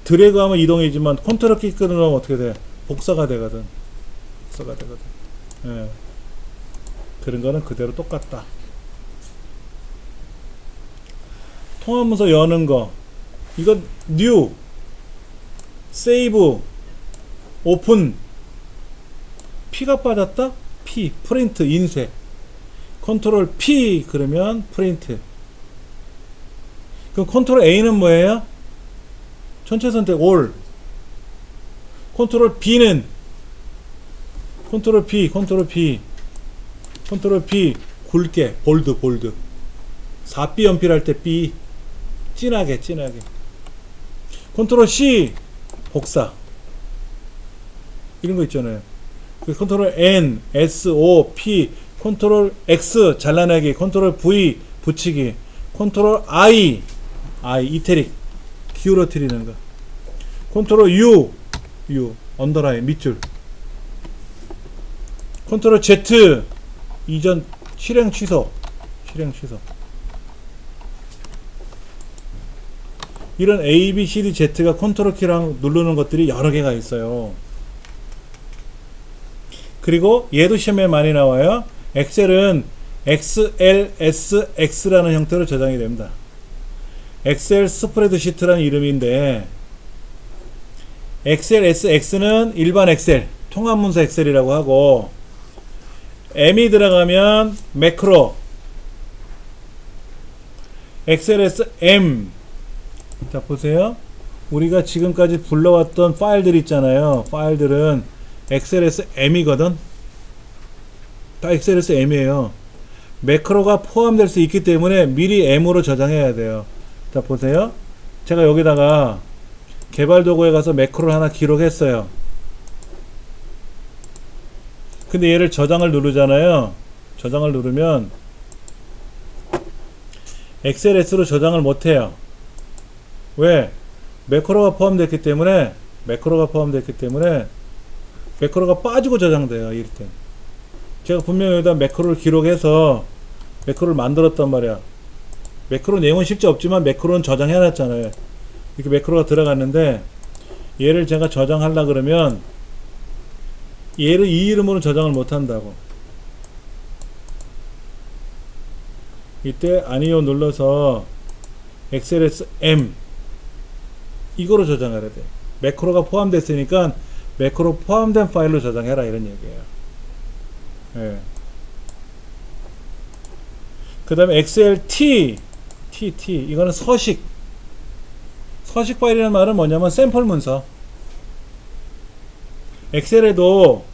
드래그하면 이동이지만 컨트롤 키 끊으면 어떻게 돼? 복사가 되거든. 예. 그런 거는 그대로 똑같다. 통합문서 여는 거, 이건 뉴, 세이브, 오픈, P가 빠졌다? P, 프린트, 인쇄. 컨트롤 P 그러면 프린트. 그럼 컨트롤 A는 뭐예요? 전체 선택 올. 컨트롤 B는 컨트롤 P 굵게 볼드 4B 연필할 때 B 진하게 컨트롤 C 복사, 이런 거 있잖아요. 컨트롤 N S O P, 컨트롤 X 잘라내기, 컨트롤 V 붙이기, 컨트롤 I 이태릭 기울어뜨리는 거, 컨트롤 U 언더라인 밑줄, 컨트롤 Z 이전 실행 취소. 이런 A, B, C, D, Z가 컨트롤 키랑 누르는 것들이 여러 개가 있어요. 그리고 얘도 시험에 많이 나와요. 엑셀은 XLSX라는 형태로 저장이 됩니다. 엑셀 스프레드시트라는 이름인데, XLSX는 일반 엑셀, 통합문서 엑셀이라고 하고, M이 들어가면 매크로, XLSM. 자, 보세요. 우리가 지금까지 불러왔던 파일들 있잖아요. 파일들은 XLSM이거든. 다 XLSM이에요. 매크로가 포함될 수 있기 때문에 미리 M으로 저장해야 돼요. 자, 보세요. 제가 여기다가 개발 도구에 가서 매크로를 하나 기록했어요. 근데 얘를 저장을 누르잖아요. 저장을 누르면 XLS로 저장을 못해요. 왜? 매크로가 포함됐기 때문에 매크로가 빠지고 저장돼요. 이럴 땐 제가 분명히 여기다 매크로를 기록해서 매크로를 만들었단 말이야. 매크로 내용은 실제 없지만 매크로는 저장해 놨잖아요. 이렇게 매크로가 들어갔는데, 얘를 제가 저장하려 그러면 얘를 이 이름으로 저장을 못 한다고. 이때 아니요 눌러서 XLS M 이거로 저장해야 돼. 매크로가 포함됐으니까 매크로 포함된 파일로 저장해라 이런 얘기예요. 예. 그 다음에 XLT 이거는 서식 파일이라는 말은 뭐냐면 샘플 문서. 엑셀에도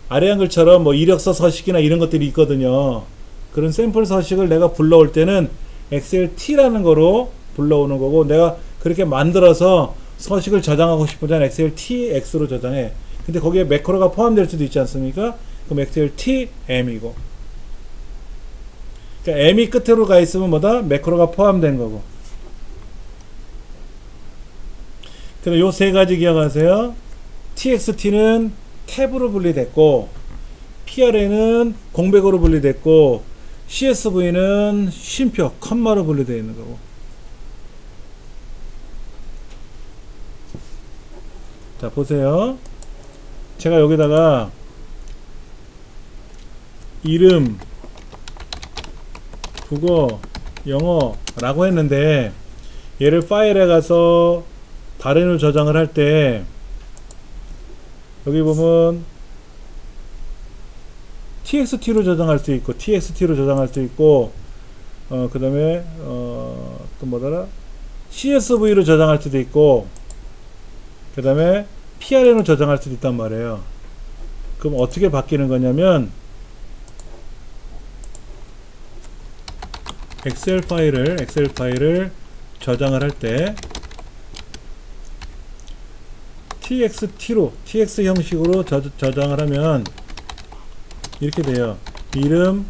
아래 한글처럼 뭐 이력서 서식이나 이런 것들이 있거든요. 그런 샘플 서식을 내가 불러올 때는 XLT라는 거로 불러오는 거고, 내가 그렇게 만들어서 서식을 저장하고 싶으면 XLTX로 저장해. 근데 거기에 매크로가 포함될 수도 있지 않습니까? 그럼 XLTM이고, 그러니까 M이 끝으로 가 있으면 뭐다? 매크로가 포함된 거고. 그럼 요 세 가지 기억하세요. TXT는 탭으로 분리됐고, PRN은 공백으로 분리됐고, CSV는 쉼표, 컴마로 분리되어 있는 거고. 자, 보세요. 제가 여기다가 이름, 국어, 영어라고 했는데, 얘를 파일에 가서 다른으로 저장을 할 때 여기 보면 txt로 저장할 수 있고 txt로 저장할 수 있고 그 다음에 또 뭐더라 csv로 저장할 수도 있고 그 다음에 prn으로 저장할 수도 있단 말이에요. 그럼 어떻게 바뀌는 거냐면 엑셀 파일을 저장을 할 때 tx 형식으로 저장을 하면 이렇게 돼요. 이름,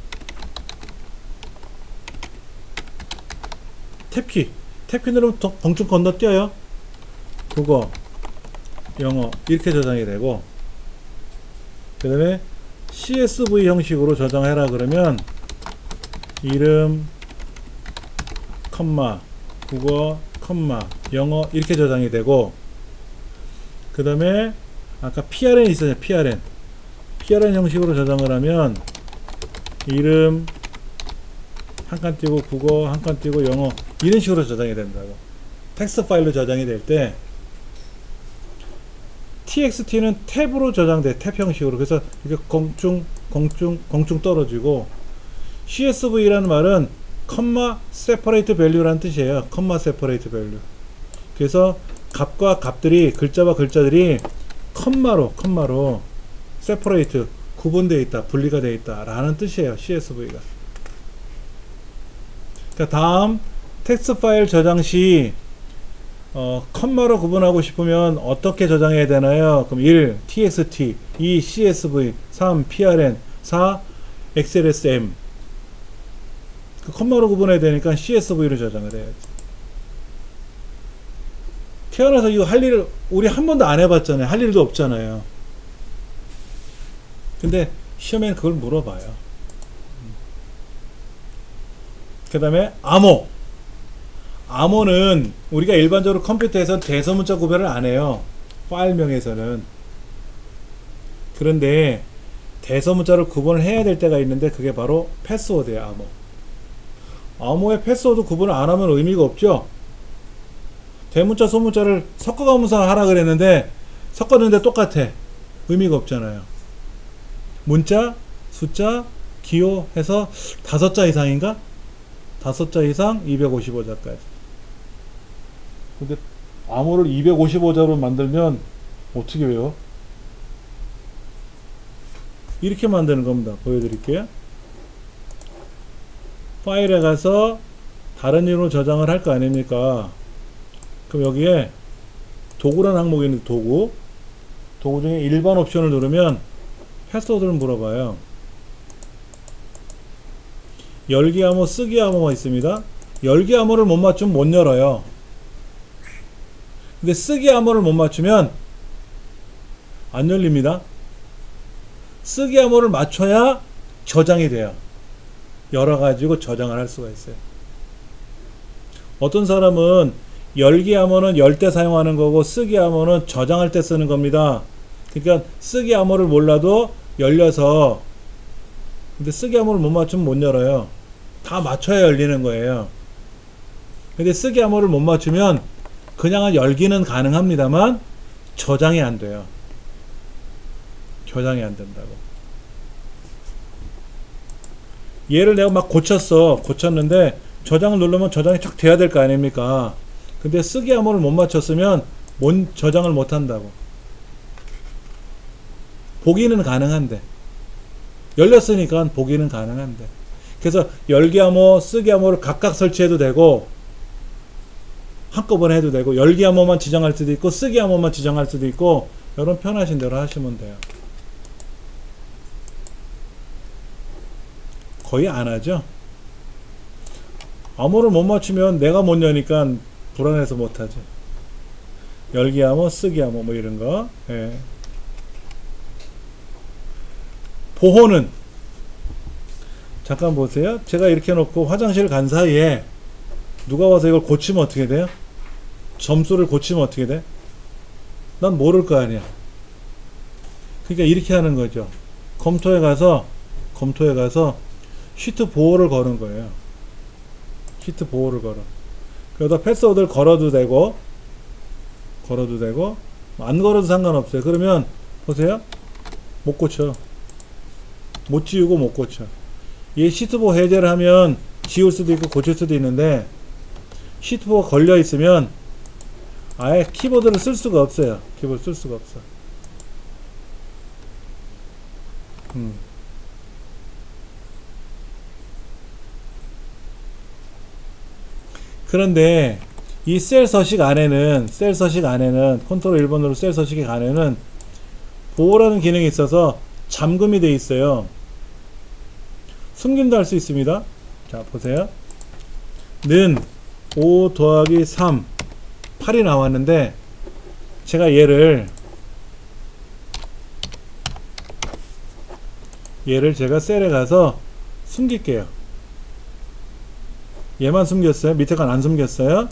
탭키 누르면 벙충 건너뛰어요. 국어, 영어 이렇게 저장이 되고, 그 다음에 csv 형식으로 저장해라 그러면 이름, 컴마, 국어, 컴마, 영어 이렇게 저장이 되고, 그 다음에 아까 PRN 있었죠. PRN 형식으로 저장을 하면 이름 한 칸 띄고 국어 한 칸 띄고 영어 이런 식으로 저장이 된다고. 텍스트 파일로 저장이 될 때 TXT는 탭으로 저장돼. 탭 형식으로. 그래서 이렇게 공중 떨어지고, CSV라는 말은 컴마 세퍼레이트 밸류라는 뜻이에요. 컴마 세퍼레이트 밸류. 그래서 값과 값들이, 글자와 글자들이 컴마로 세퍼레이트 구분되어 있다, 분리가 되어 있다 라는 뜻이에요. CSV가. 그러니까 다음 텍스트 파일 저장 시 컴마로 구분하고 싶으면 어떻게 저장해야 되나요? 그럼 1. TXT 2. CSV 3. PRN 4. XLSM. 그 컴마로 구분해야 되니까 CSV로 저장을 해야지. 태어나서 이거 할 일을 우리 한 번도 안 해봤잖아요. 할 일도 없잖아요. 근데 시험에는 그걸 물어봐요. 그 다음에 암호는 우리가 일반적으로 컴퓨터에서는 대소문자 구별을 안 해요. 파일명에서는. 그런데 대소문자를 구분을 해야 될 때가 있는데 그게 바로 패스워드예요. 암호의 패스워드 구분을 안 하면 의미가 없죠. 대문자 소문자를 섞어가면서 하라 그랬는데 섞었는데 똑같아. 의미가 없잖아요. 문자, 숫자, 기호 해서 5자 이상인가? 5자 이상 255자까지. 근데 암호를 255자로 만들면 어떻게 외워? 이렇게 만드는 겁니다. 보여드릴게요. 파일에 가서 다른 이름으로 저장을 할 거 아닙니까? 그럼 여기에 도구라는 항목이 있는데 도구 중에 일반 옵션을 누르면 패스워드를 물어봐요. 열기 암호, 쓰기 암호가 있습니다. 열기 암호를 못 맞추면 못 열어요. 근데 쓰기 암호를 못 맞추면 안 열립니다. 쓰기 암호를 맞춰야 저장이 돼요. 열어가지고 저장을 할 수가 있어요. 어떤 사람은 열기 암호는 열 때 사용하는 거고 쓰기 암호는 저장할 때 쓰는 겁니다. 그러니까 쓰기 암호를 몰라도 열려서, 근데 쓰기 암호를 못 맞추면 못 열어요. 다 맞춰야 열리는 거예요. 근데 쓰기 암호를 못 맞추면 그냥 열기는 가능합니다만 저장이 안 돼요. 저장이 안 된다고. 얘를 내가 막 고쳤는데 저장을 누르면 저장이 쫙 돼야 될 거 아닙니까? 근데 쓰기 암호를 못 맞췄으면 저장을 못 한다고. 보기는 가능한데, 열렸으니까 보기는 가능한데. 그래서 열기 암호, 쓰기 암호를 각각 설치해도 되고 한꺼번에 해도 되고, 열기 암호만 지정할 수도 있고 쓰기 암호만 지정할 수도 있고, 여러분 편하신 대로 하시면 돼요. 거의 안 하죠. 암호를 못 맞추면 내가 못 여니까 불안해서 못 하죠. 열기 암호, 쓰기 암호 뭐 이런 거. 예. 보호는 잠깐 보세요. 제가 이렇게 놓고 화장실 간 사이에 누가 와서 이걸 고치면 어떻게 돼요? 점수를 고치면 어떻게 돼? 난 모를 거 아니야. 그러니까 이렇게 하는 거죠. 검토에 가서 시트 보호를 거는 거예요. 시트 보호를 걸어. 그러다 패스워드를 걸어도 되고 안 걸어도 상관없어요. 그러면 보세요. 못 고쳐. 못 지우고 못 고쳐. 얘 시트 보호 해제를 하면 지울 수도 있고 고칠 수도 있는데, 시트 보호가 걸려 있으면 아예 키보드를 쓸 수가 없어요. 키보드 쓸 수가 없어. 그런데 이 셀 서식 안에는 컨트롤 1번으로 셀 서식 안에는 보호라는 기능이 있어서 잠금이 되어 있어요. 숨김도 할 수 있습니다. 자, 보세요. 는 5 더하기 3 8이 나왔는데, 제가 얘를 제가 셀에 가서 숨길게요. 얘만 숨겼어요. 밑에 건 안 숨겼어요.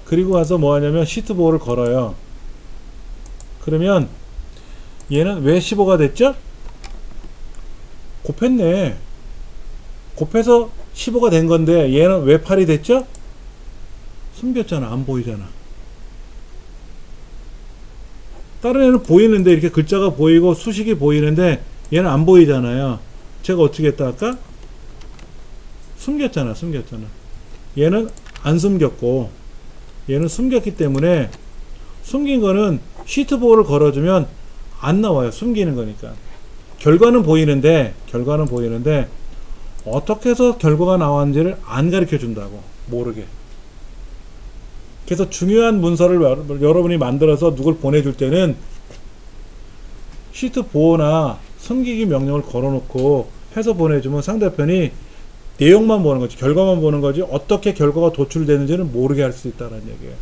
그리고 가서 뭐 하냐면 시트 보호를 걸어요. 그러면 얘는 왜 15가 됐죠? 곱했네. 곱해서 15가 된 건데 얘는 왜 8이 됐죠? 숨겼잖아. 안 보이잖아. 다른 애는 보이는데, 이렇게 글자가 보이고 수식이 보이는데 얘는 안 보이잖아요. 제가 어떻게 했다 할까? 숨겼잖아. 얘는 안 숨겼고 얘는 숨겼기 때문에, 숨긴 거는 시트 보호를 걸어주면 안 나와요. 숨기는 거니까. 결과는 보이는데 어떻게 해서 결과가 나왔는지를 안 가르쳐 준다고. 모르게. 그래서 중요한 문서를 여러분이 만들어서 누굴 보내줄 때는 시트 보호나 숨기기 명령을 걸어놓고 해서 보내주면 상대편이 내용만 보는 거지, 결과만 보는 거지, 어떻게 결과가 도출되는지는 모르게 할 수 있다는 얘기예요.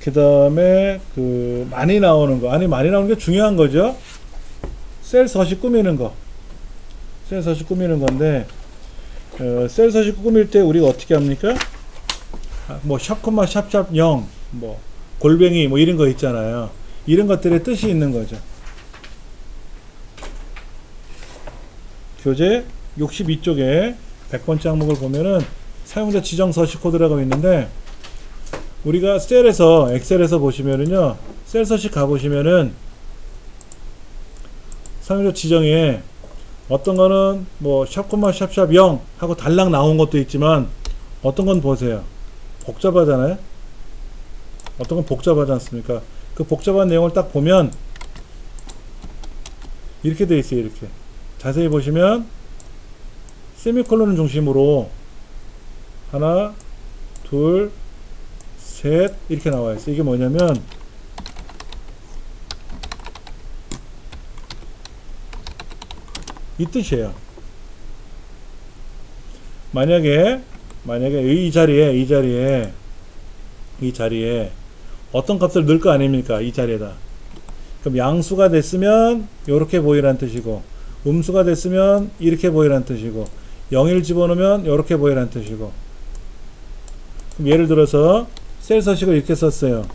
그 다음에 많이 나오는 거, 많이 나오는 게 중요한 거죠. 셀 서식 꾸미는 거. 셀 서식 꾸미는 건데, 셀 서식 꾸밀 때 우리가 어떻게 합니까? 뭐 샵, 샵 0, 뭐 골뱅이 뭐 이런 거 있잖아요. 이런 것들의 뜻이 있는 거죠. 교재 62쪽에 100번째 항목을 보면은 사용자 지정 서식 코드라고 있는데, 우리가 엑셀에서 보시면은요, 셀 서식 가보시면은 사용자 지정에 어떤 거는 뭐 샵, 샵 0 하고 달랑 나온 것도 있지만, 어떤 건 보세요. 복잡하잖아요. 어떤 건 복잡하지 않습니까? 그 복잡한 내용을 딱 보면 이렇게 돼 있어요. 이렇게 자세히 보시면 세미콜론을 중심으로 하나, 둘, 셋 이렇게 나와 있어요. 이게 뭐냐면 이 뜻이에요. 만약에 이 자리에 어떤 값을 넣을 거 아닙니까? 이 자리에다. 그럼 양수가 됐으면 이렇게 보이라는 뜻이고, 음수가 됐으면 이렇게 보이라는 뜻이고, 0을 집어넣으면 이렇게 보이라는 뜻이고. 그럼 예를 들어서 셀 서식을 이렇게 썼어요.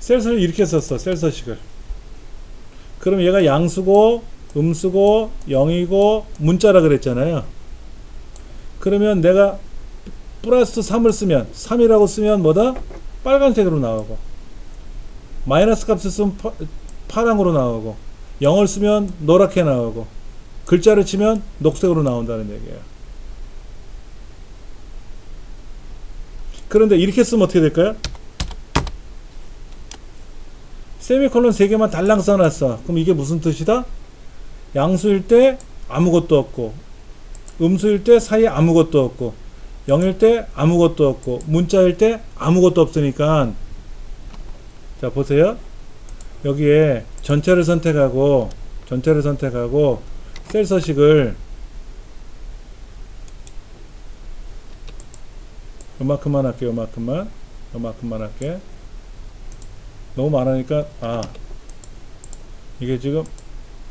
셀서식 이렇게 썼어. 셀서식을. 그럼 얘가 양수고 음수고 0이고 문자라 그랬잖아요. 그러면 내가 플러스 3을 쓰면 3이라고 쓰면 뭐다? 빨간색으로 나오고 마이너스 값을 쓰면 파랑으로 나오고 0을 쓰면 노랗게 나오고 글자를 치면 녹색으로 나온다는 얘기예요. 그런데 이렇게 쓰면 어떻게 될까요? 세미콜론 3개만 달랑 써놨어. 그럼 이게 무슨 뜻이다? 양수일 때 아무것도 없고 음수일 때 사이에 아무것도 없고 0일 때 아무것도 없고 문자일 때 아무것도 없으니까 자 보세요. 여기에 전체를 선택하고 셀서식을 요만큼만 할게요. 요만큼만 할게. 너무 많으니까 이게 지금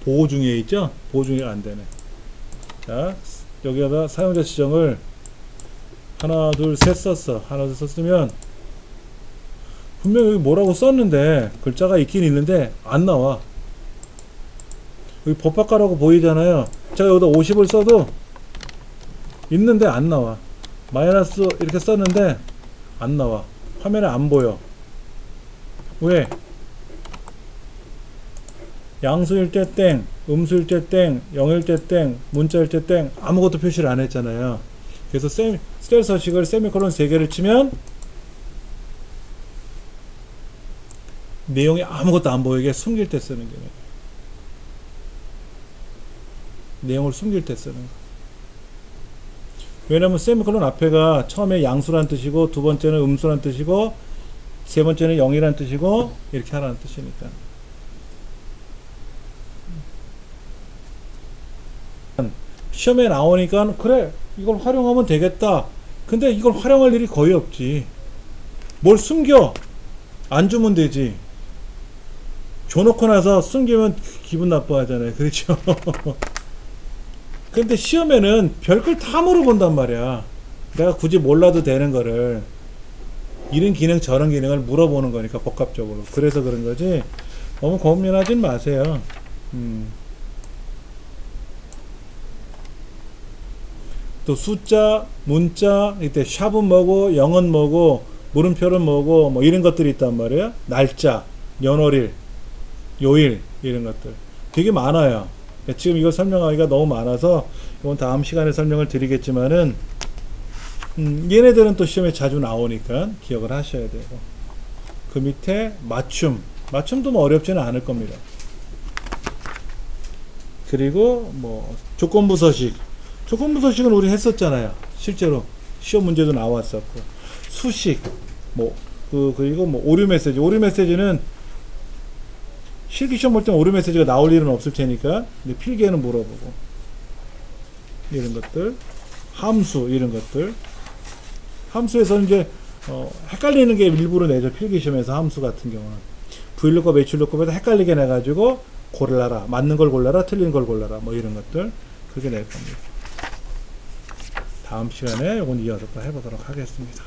보호 중에 있죠? 보호 중에 안 되네. 자 여기다가 사용자 지정을 하나 둘 셋 썼어. 하나 둘 썼으면 분명히 여기 뭐라고 썼는데 글자가 있긴 있는데 안 나와. 여기 법학과라고 보이잖아요. 제가 여기다 50을 써도 있는데 안 나와. 마이너스 이렇게 썼는데 안 나와. 화면에 안 보여. 왜? 양수일 때 땡, 음수일 때 땡, 0일 때 땡, 문자일 때 땡 아무것도 표시를 안 했잖아요. 그래서 셀서식을 세미콜론 3개를 치면 내용이 아무것도 안 보이게 숨길 때 쓰는 거예요. 내용을 숨길 때 쓰는 거. 왜냐면 세미콜론 앞에가 처음에 양수란 뜻이고 두 번째는 음수란 뜻이고 세 번째는 0이란 뜻이고 이렇게 하라는 뜻이니까. 시험에 나오니까 그래 이걸 활용하면 되겠다. 근데 이걸 활용할 일이 거의 없지. 뭘 숨겨? 안 주면 되지. 줘놓고 나서 숨기면 기분 나빠하잖아요. 그렇죠? 근데 시험에는 별걸 다 물어본단 말이야. 내가 굳이 몰라도 되는 거를 이런 기능 저런 기능을 물어보는 거니까 복합적으로. 그래서 그런 거지 너무 고민하진 마세요. 또 숫자, 문자, 이때 샵은 뭐고 0은 뭐고 물음표는 뭐고 뭐 이런 것들이 있단 말이에요. 날짜, 연월일, 요일 이런 것들 되게 많아요. 지금 이거 설명하기가 너무 많아서 이건 다음 시간에 설명을 드리겠지만은 얘네들은 또 시험에 자주 나오니까 기억을 하셔야 되고 그 밑에 맞춤도 뭐 어렵지는 않을 겁니다. 그리고 뭐 조건부 서식은 우리 했었잖아요. 실제로 시험 문제도 나왔었고 수식 그리고 뭐 오류 메시지는 실기시험 볼 때는 오류 메시지가 나올 일은 없을 테니까 근데 필기에는 물어보고 이런 것들 함수 이런 것들 함수에서 이제 헷갈리는 게 일부러 내죠. 필기시험에서 함수 같은 경우는 부일루법 매출루법에다 헷갈리게 내가지고 골라라. 맞는 걸 골라라. 틀린 걸 골라라. 뭐 이런 것들 그렇게 낼 겁니다. 다음 시간에 이건 이어서 또 해보도록 하겠습니다.